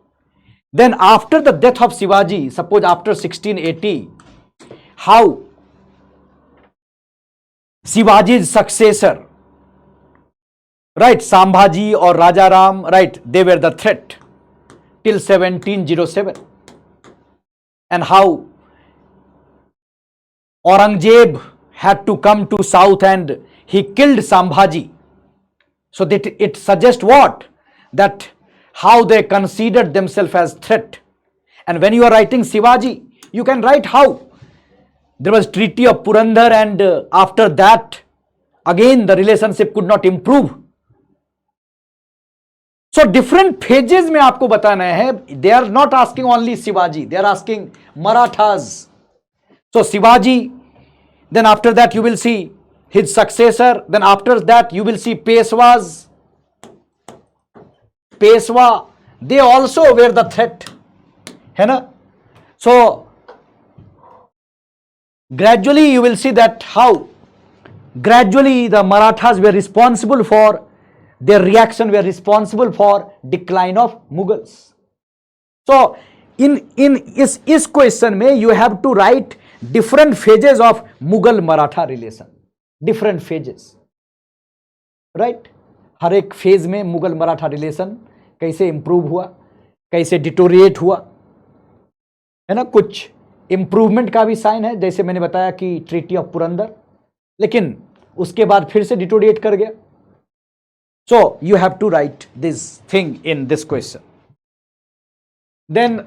Then after the death of Shivaji, suppose after 1680, how Shivaji's successor, right, Sambhaji or Raja Ram, right, they were the threat till 1707, and how Aurangzeb had to come to south and he killed Sambhaji. So that it suggests what? That how they considered themselves as threat. And when you are writing Shivaji, you can write how there was Treaty of Purandar and after that again the relationship could not improve. So different phases में आपको बताना है. They are not asking only Shivaji, they are asking Marathas. So Shivaji, then after that you will see his successor, then after that you will see Peshwa, they also were the threat, है ना? So gradually you will see that how gradually the Marathas were responsible for their reaction, were responsible for decline of Mughals. So in इस question में you have to write different phases of Mughal Maratha relation, different phases, right? हर एक phase में Mughal Maratha relation कैसे improve हुआ, कैसे deteriorate हुआ, है ना? कुछ इंप्रूवमेंट का भी साइन है, जैसे मैंने बताया कि ट्रीटी ऑफ पुरंदर, लेकिन उसके बाद फिर से डिटोरिएट कर गया. So you have to write this thing in this question. Then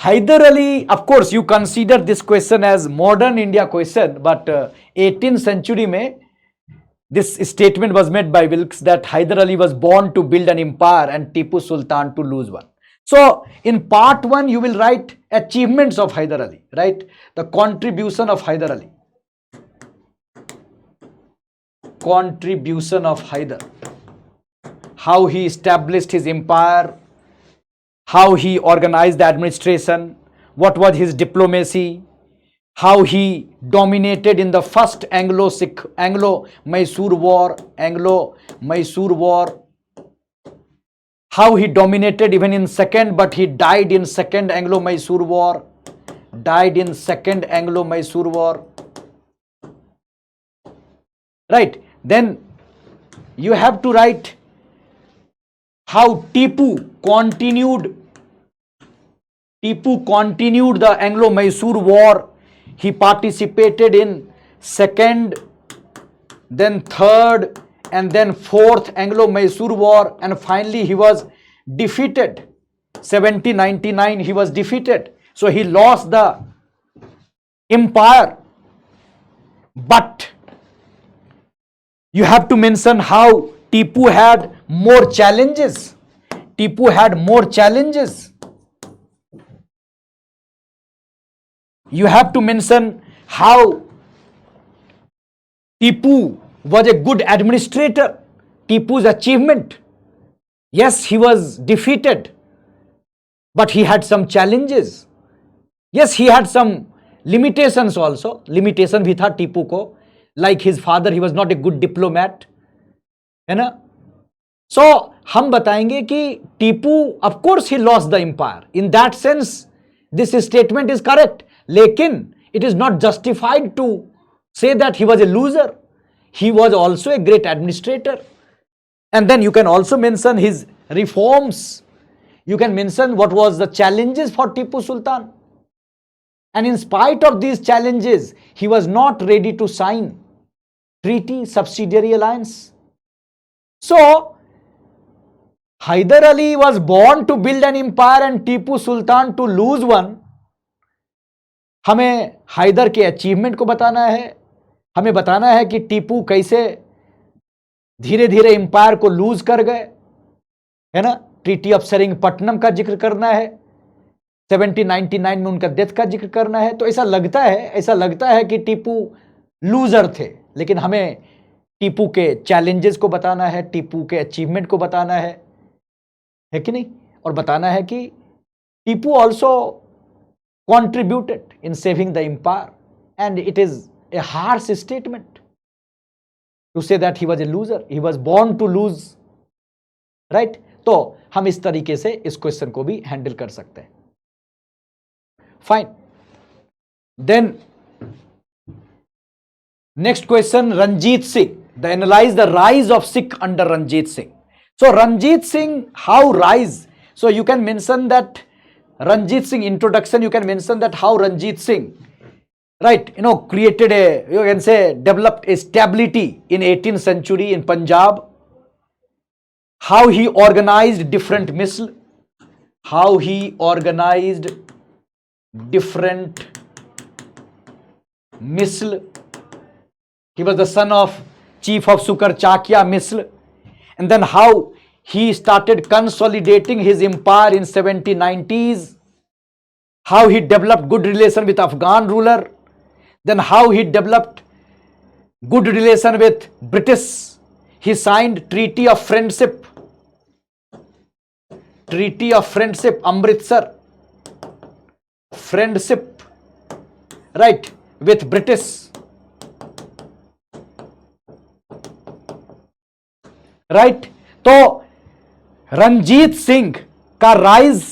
Hyder Ali, of course you consider this question as modern India question, but 18th century में this statement was made by Wilkes that Hyder Ali was born to build an empire and Tipu Sultan to lose one. So in part 1 you will write achievements of Hyder Ali, right? The contribution of Hyder Ali. Contribution of Hyder. How he established his empire, how he organized the administration, what was his diplomacy, how he dominated in the first Anglo-Mysore War, how he dominated even in second, but he died in second Anglo-Mysore War, right? Then you have to write how Tipu continued the Anglo-Mysore War. He participated in second, then third, and then fourth Anglo-Mysore War, and finally he was defeated. 1799 he was defeated. So he lost the empire. But you have to mention how Tipu had more challenges. You have to mention how Tipu was a good administrator. Tipu's achievement. Yes, he was defeated, but he had some challenges. Yes, he had some limitations also. Limitation भी था टीपू को. Like his father, he was not a good diplomat. है ना? So हम बताएंगे कि Tipu, of course he lost the empire. In that sense, this statement is correct. लेकिन it is not justified to say that he was a loser. He was also a great administrator. And then you can also mention his reforms. You can mention what was the challenges for Tipu Sultan. And in spite of these challenges, he was not ready to sign treaty, subsidiary alliance. So, Hyder Ali was born to build an empire and Tipu Sultan to lose one. हमें हैदर के achievement को बताना है, हमें बताना है कि टीपू कैसे धीरे धीरे एम्पायर को लूज कर गए, है ना. ट्रीटी ऑफ सेरिंगपट्टनम का जिक्र करना है, 1799 में उनका डेथ का जिक्र करना है. तो ऐसा लगता है कि टीपू लूजर थे, लेकिन हमें टीपू के चैलेंजेस को बताना है, टीपू के अचीवमेंट को बताना है कि नहीं. और बताना है कि Tipu also contributed in saving the empire, and it is a harsh statement to say that he was a loser. He was born to lose, right? तो हम इस तरीके से इस क्वेश्चन को भी हैंडल कर सकते हैं. Fine. Then next question, Ranjit Singh. The analyse the rise of Sikh under Ranjit Singh. So Ranjit Singh, how rise? So you can mention that Ranjit Singh introduction, you can mention that how Ranjit Singh, right, created you can say, developed a stability in 18th century in Punjab. How he organized different misl. He was the son of chief of Sukar Chakya misl. And then how he started consolidating his empire in 1790s, how he developed good relation with Afghan ruler, then how he developed good relation with British. He signed Treaty of Friendship, Amritsar, friendship, right, with British, right. तो रंजीत सिंह का rise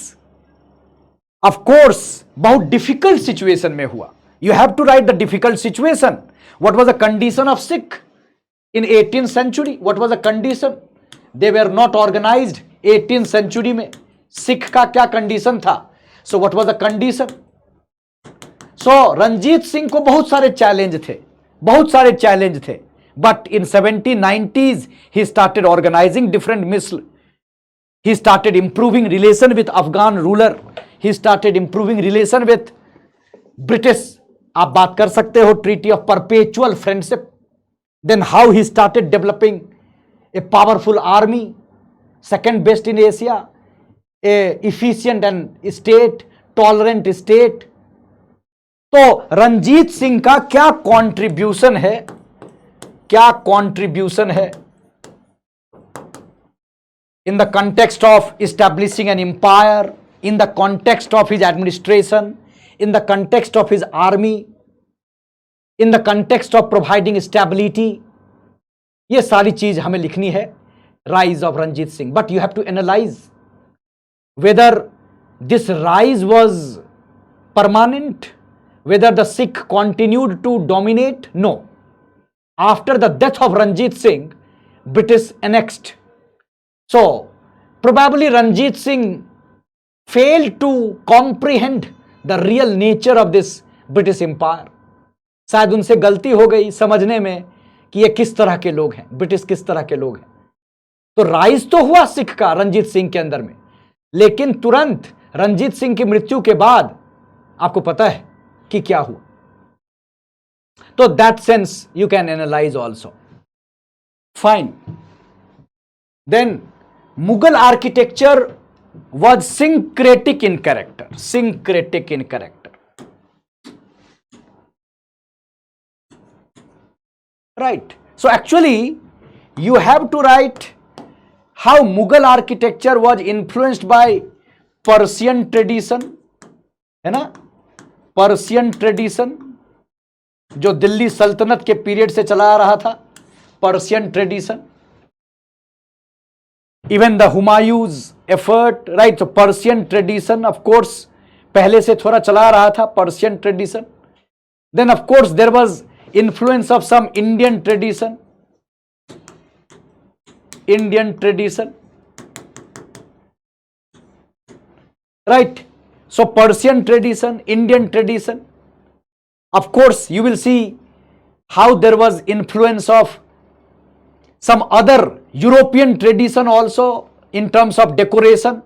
of course बहुत difficult situation में हुआ. You have to write the difficult situation. What was the condition of Sikh in 18th century? What was the condition? They were not organised. 18th century में सिख का क्या condition था? So what was the condition? So Ranjit Singh को बहुत सारे challenge थे, but in 1790s he started organizing different misl. He started improving relation with Afghan ruler. He started improving relation with British. आप बात कर सकते हो Treaty of Perpetual Friendship. Then how he started developing a powerful army, second best in Asia, a efficient and state, tolerant state. तो रंजीत सिंह का क्या contribution है in the context of establishing an empire, in the context of his administration, in the context of his army, in the context of providing stability. ये सारी चीज हमें लिखनी है rise of Ranjit Singh. But you have to analyze whether this rise was permanent, whether the Sikh continued to dominate. No. After the death of Ranjit Singh, British annexed. So, probably Ranjit Singh failed to comprehend the real nature of this British Empire. शायद उनसे गलती हो गई समझने में कि ये किस तरह के लोग हैं, ब्रिटिश किस तरह के लोग हैं. तो राइज तो हुआ सिख का रंजीत सिंह के अंदर में, लेकिन तुरंत रंजीत सिंह की मृत्यु के बाद आपको पता है कि क्या हुआ. तो that sense you can analyse also. Fine. Then Mughal architecture was syncretic in character. Syncretic in character. Right. So actually, you have to write how Mughal architecture was influenced by Persian tradition, है ना? Persian tradition जो दिल्ली सल्तनत के period से चला आ रहा था. Persian tradition. Even the Humayun's effort, right? So Persian tradition, of course, पहले से थोड़ा चला रहा था Persian tradition. Then of course there was influence of some Indian tradition. Indian tradition. Right? So Persian tradition, Indian tradition. Of course, you will see how there was influence of some other European tradition also in terms of decoration,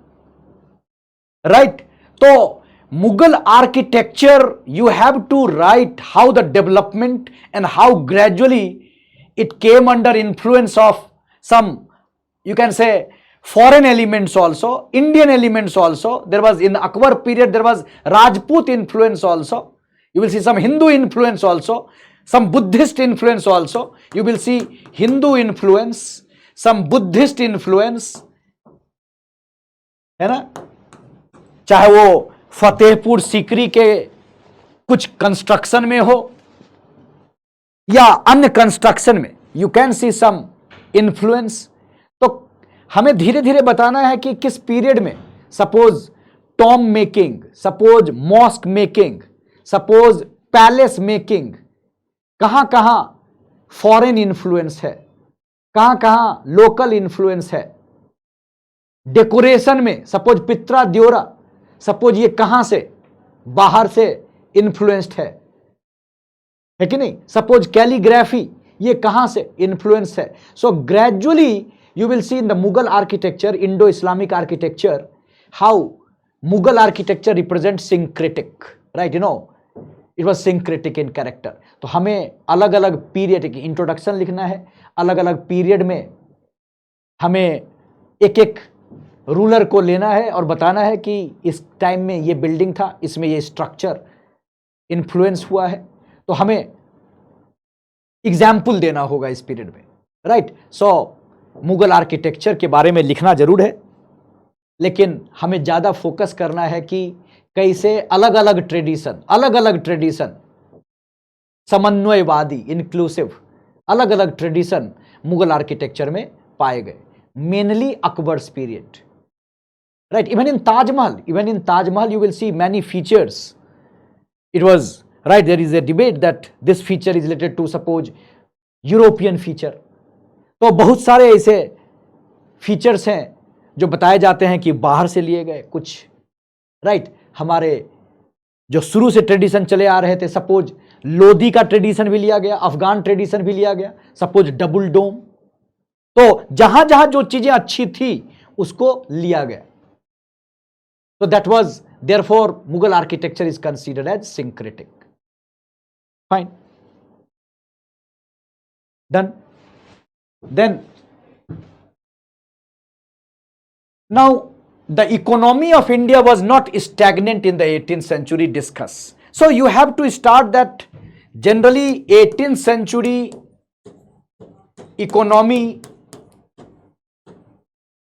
right? So Mughal architecture, you have to write how the development and how gradually it came under influence of some, you can say, foreign elements also, Indian elements also. There was in the Akbar period, there was Rajput influence also. You will see some Hindu influence also, some Buddhist influence also. You will see Hindu influence, some Buddhist influence, है ना? चाहे वो फतेहपुर सीकरी के कुछ construction में हो या अन्य कंस्ट्रक्शन में, you can see some influence. तो हमें धीरे धीरे बताना है कि किस पीरियड में, suppose tomb making, suppose mosque making, suppose palace making, कहां कहां फॉरेन इन्फ्लुएंस है, कहां कहां लोकल इन्फ्लुएंस है. डेकोरेशन में सपोज पित्रा द्योरा, सपोज ये कहां से बाहर से इन्फ्लुएंस्ड है कि नहीं. सपोज कैलीग्राफी, ये कहां से इन्फ्लुएंस है. So gradually you will C in the Mughal architecture, Indo Islamic architecture, how Mughal architecture represent syncretic, right? You no, it was syncretic in character. तो हमें अलग अलग पीरियड की इंट्रोडक्शन लिखना है, अलग अलग पीरियड में हमें एक एक रूलर को लेना है और बताना है कि इस टाइम में ये बिल्डिंग था, इसमें ये स्ट्रक्चर इन्फ्लुएंस हुआ है. तो हमें एग्जाम्पल देना होगा इस पीरियड में, राइट? सो मुगल आर्किटेक्चर के बारे में लिखना जरूर है, लेकिन हमें ज़्यादा फोकस करना है कि कैसे अलग अलग ट्रेडिशन समन्वयवादी, इंक्लूसिव, अलग अलग ट्रेडिशन मुगल आर्किटेक्चर में पाए गए. Mainly Akbar's period, right? Even in Taj Mahal you will see many features. It was, right, there is a debate that this feature is related to suppose European feature. तो बहुत सारे ऐसे features हैं जो बताए जाते हैं कि बाहर से लिए गए कुछ, राइट? हमारे जो शुरू से ट्रेडिशन चले आ रहे थे, सपोज लोधी का ट्रेडिशन भी लिया गया, अफगान ट्रेडिशन भी लिया गया, सपोज डबल डोम. तो जहां जहां जो चीजें अच्छी थी उसको लिया गया. So that was, therefore, Mughal architecture is considered as syncretic. Fine. Done. Then, now the economy of India was not stagnant in the 18th century. Discuss. So you have to start that generally 18th century economy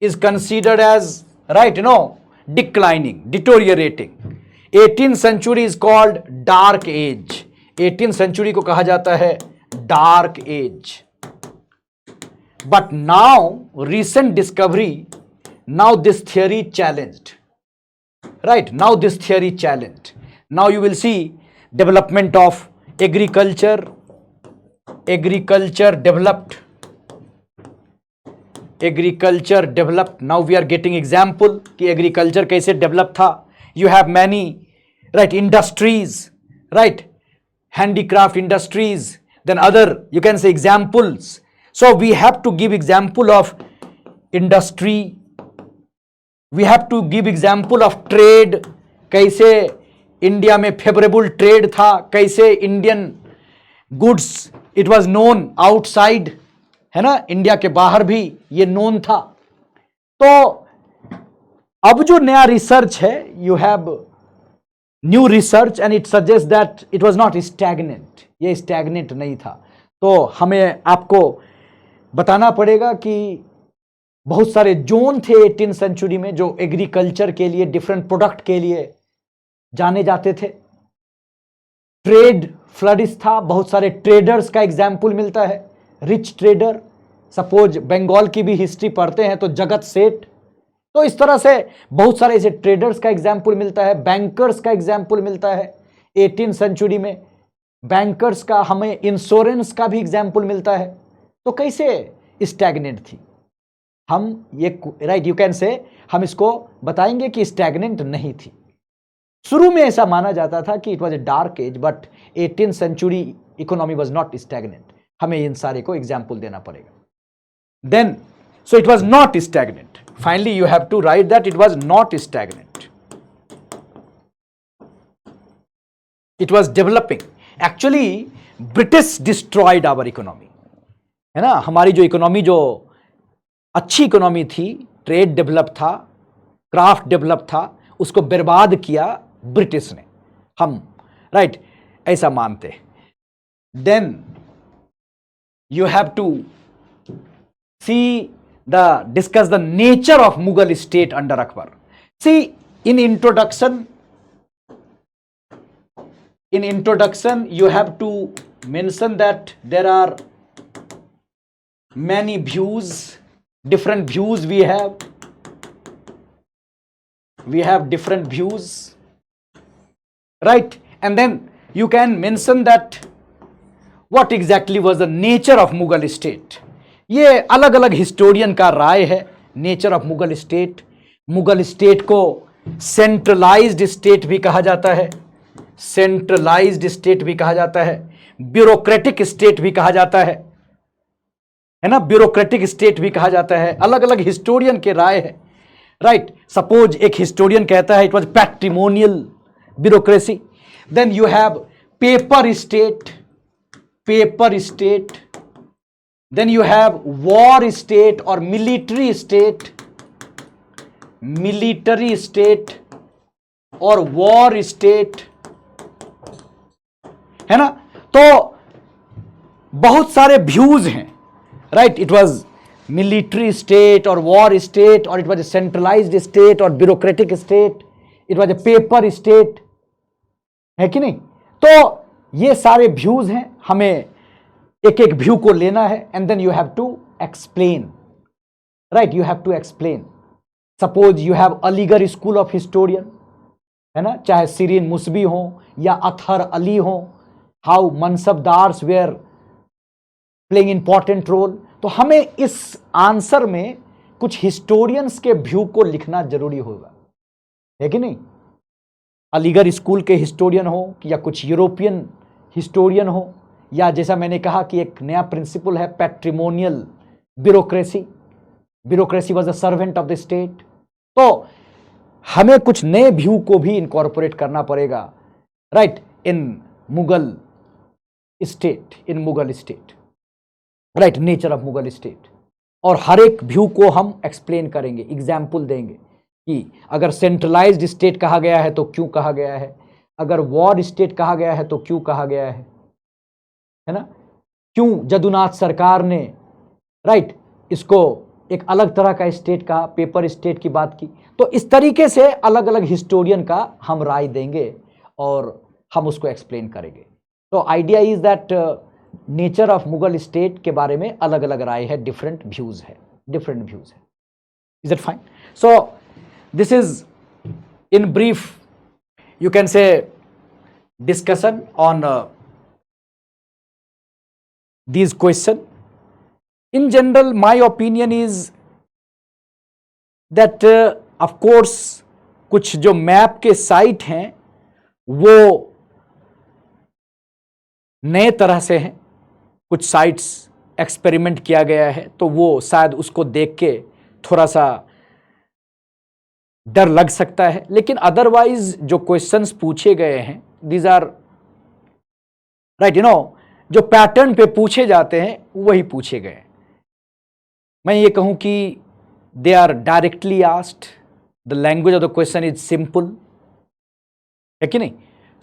is considered as, right, you know, declining, deteriorating. 18th century is called dark age. 18th century को कहा जाता है dark age. But now recent discovery, now this theory challenged, right? Now this theory challenged. Now you will see development of agriculture developed, now we are getting example कि agriculture कैसे develop था। You have many, right, industries, right, handicraft industries, then other you can say examples. So we have to give example of industry, we have to give example of trade, कैसे India में favourable trade था, कैसे Indian goods it was known outside, है ना, India के बाहर भी ये नोन था। तो अब जो नया रिसर्च है, you have new research and it suggest that it was not stagnant, ये स्टैग्नेंट नहीं था। तो हमें आपको बताना पड़ेगा कि बहुत सारे जोन थे 18th सेंचुरी में जो एग्रीकल्चर के लिए, डिफरेंट प्रोडक्ट के लिए जाने जाते थे। ट्रेड फ्लरिश था, बहुत सारे ट्रेडर्स का एग्जाम्पल मिलता है, रिच ट्रेडर। सपोज बंगाल की भी हिस्ट्री पढ़ते हैं तो जगत सेठ, तो इस तरह से बहुत सारे ऐसे ट्रेडर्स का एग्जाम्पल मिलता है, बैंकर्स का एग्जाम्पल मिलता है 18th सेंचुरी में। बैंकर्स का, हमें इंश्योरेंस का भी एग्जाम्पल मिलता है। तो कैसे स्टैग्नेंट थी, हम ये राइट यू कैन से हम इसको बताएंगे कि स्टैग्नेंट नहीं थी। शुरू में ऐसा माना जाता था कि it was a dark age, but 18th century economy was not stagnant. हमें इन सारे को एग्जाम्पल देना पड़ेगा। Then so it was not stagnant. Finally you have to write that it was not stagnant, it was developing. Actually British destroyed our economy, है ना, हमारी जो इकोनॉमी, जो अच्छी इकोनॉमी थी, ट्रेड डेवलप था, क्राफ्ट डेवलप था, उसको बर्बाद किया ब्रिटिश ने, हम राइट ऐसा मानते हैं। Then you have to see discuss the nature of Mughal state under Akbar. See in introduction you have to mention that there are many views, different views we have different views, right? And then you can mention that what exactly was the nature of Mughal state. ये अलग अलग historian का राय है, nature of Mughal state. Mughal state को centralised state भी कहा जाता है, सेंट्रलाइज्ड स्टेट भी कहा जाता है, ब्यूरोक्रेटिक स्टेट भी कहा जाता है ना, ब्यूरोक्रेटिक स्टेट भी कहा जाता है। अलग अलग हिस्टोरियन के राय है, राइट। सपोज एक हिस्टोरियन कहता है it was patrimonial bureaucracy. Then you have paper state, then you have war state or military state और war state, है ना। तो बहुत सारे व्यूज हैं, right. It was military state और वॉर स्टेट, और it was a centralised state और bureaucratic state, it was a paper state, है कि नहीं। तो ये सारे व्यूज हैं, हमें एक एक व्यू को लेना है and then you have to explain, right. You have to explain. Suppose you have Aligarh school of historian, है ना, चाहे सीरीन मुसबी हो या अतहर अली हो, how mansabdars were playing important role. तो हमें इस आंसर में कुछ हिस्टोरियंस के व्यू को लिखना जरूरी होगा, है कि नहीं। अलीगढ़ स्कूल के हिस्टोरियन हो या कुछ यूरोपियन हिस्टोरियन हो, या जैसा मैंने कहा कि एक नया प्रिंसिपल है patrimonial bureaucracy was the servant of the state. तो हमें कुछ नए व्यू को भी इनकॉर्पोरेट करना पड़ेगा, right, in Mughal state, right, nature of Mughal state. और हर एक व्यू को हम एक्सप्लेन करेंगे, एग्जाम्पल देंगे कि अगर सेंट्रलाइज्ड स्टेट कहा गया है तो क्यों कहा गया है, अगर वॉर स्टेट कहा गया है तो क्यों कहा गया है ना, क्यों जदुनाथ सरकार ने, राइट, इसको एक अलग तरह का स्टेट का पेपर स्टेट की बात की। तो इस तरीके से अलग अलग हिस्टोरियन का हम राय देंगे और हम उसको एक्सप्लेन करेंगे। तो idea is that nature of Mughal state के बारे में अलग अलग राय है, डिफरेंट व्यूज है। Is it fine? So this is in brief you can say discussion on these question. In general, my opinion is that of course कुछ जो map के साइट हैं वो नए तरह से हैं, कुछ साइट्स एक्सपेरिमेंट किया गया है, तो वो शायद उसको देख के थोड़ा सा डर लग सकता है। लेकिन अदरवाइज जो क्वेश्चंस पूछे गए हैं दीज आर राइट, जो पैटर्न पे पूछे जाते हैं वही पूछे गए। मैं ये कहूं कि they are directly asked, the language of the question is simple, है कि नहीं?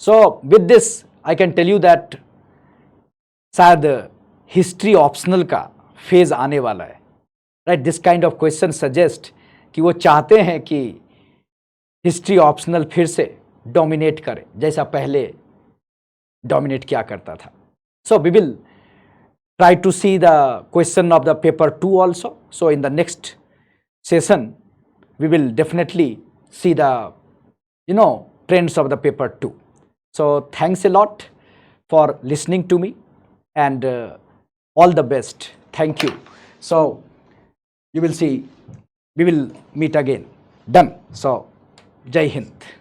So with this I can tell you that शायद हिस्ट्री ऑप्शनल का फेज आने वाला है, right? This kind of question suggest कि वो चाहते हैं कि हिस्ट्री ऑप्शनल फिर से डोमिनेट करे जैसा पहले डोमिनेट किया करता था। So we will try to see the question of the paper 2 also. So in the next session we will definitely see the trends of the paper 2. So thanks a lot for listening to me and all the best. Thank you. So you will see, we will meet again. Done. So Jai Hind.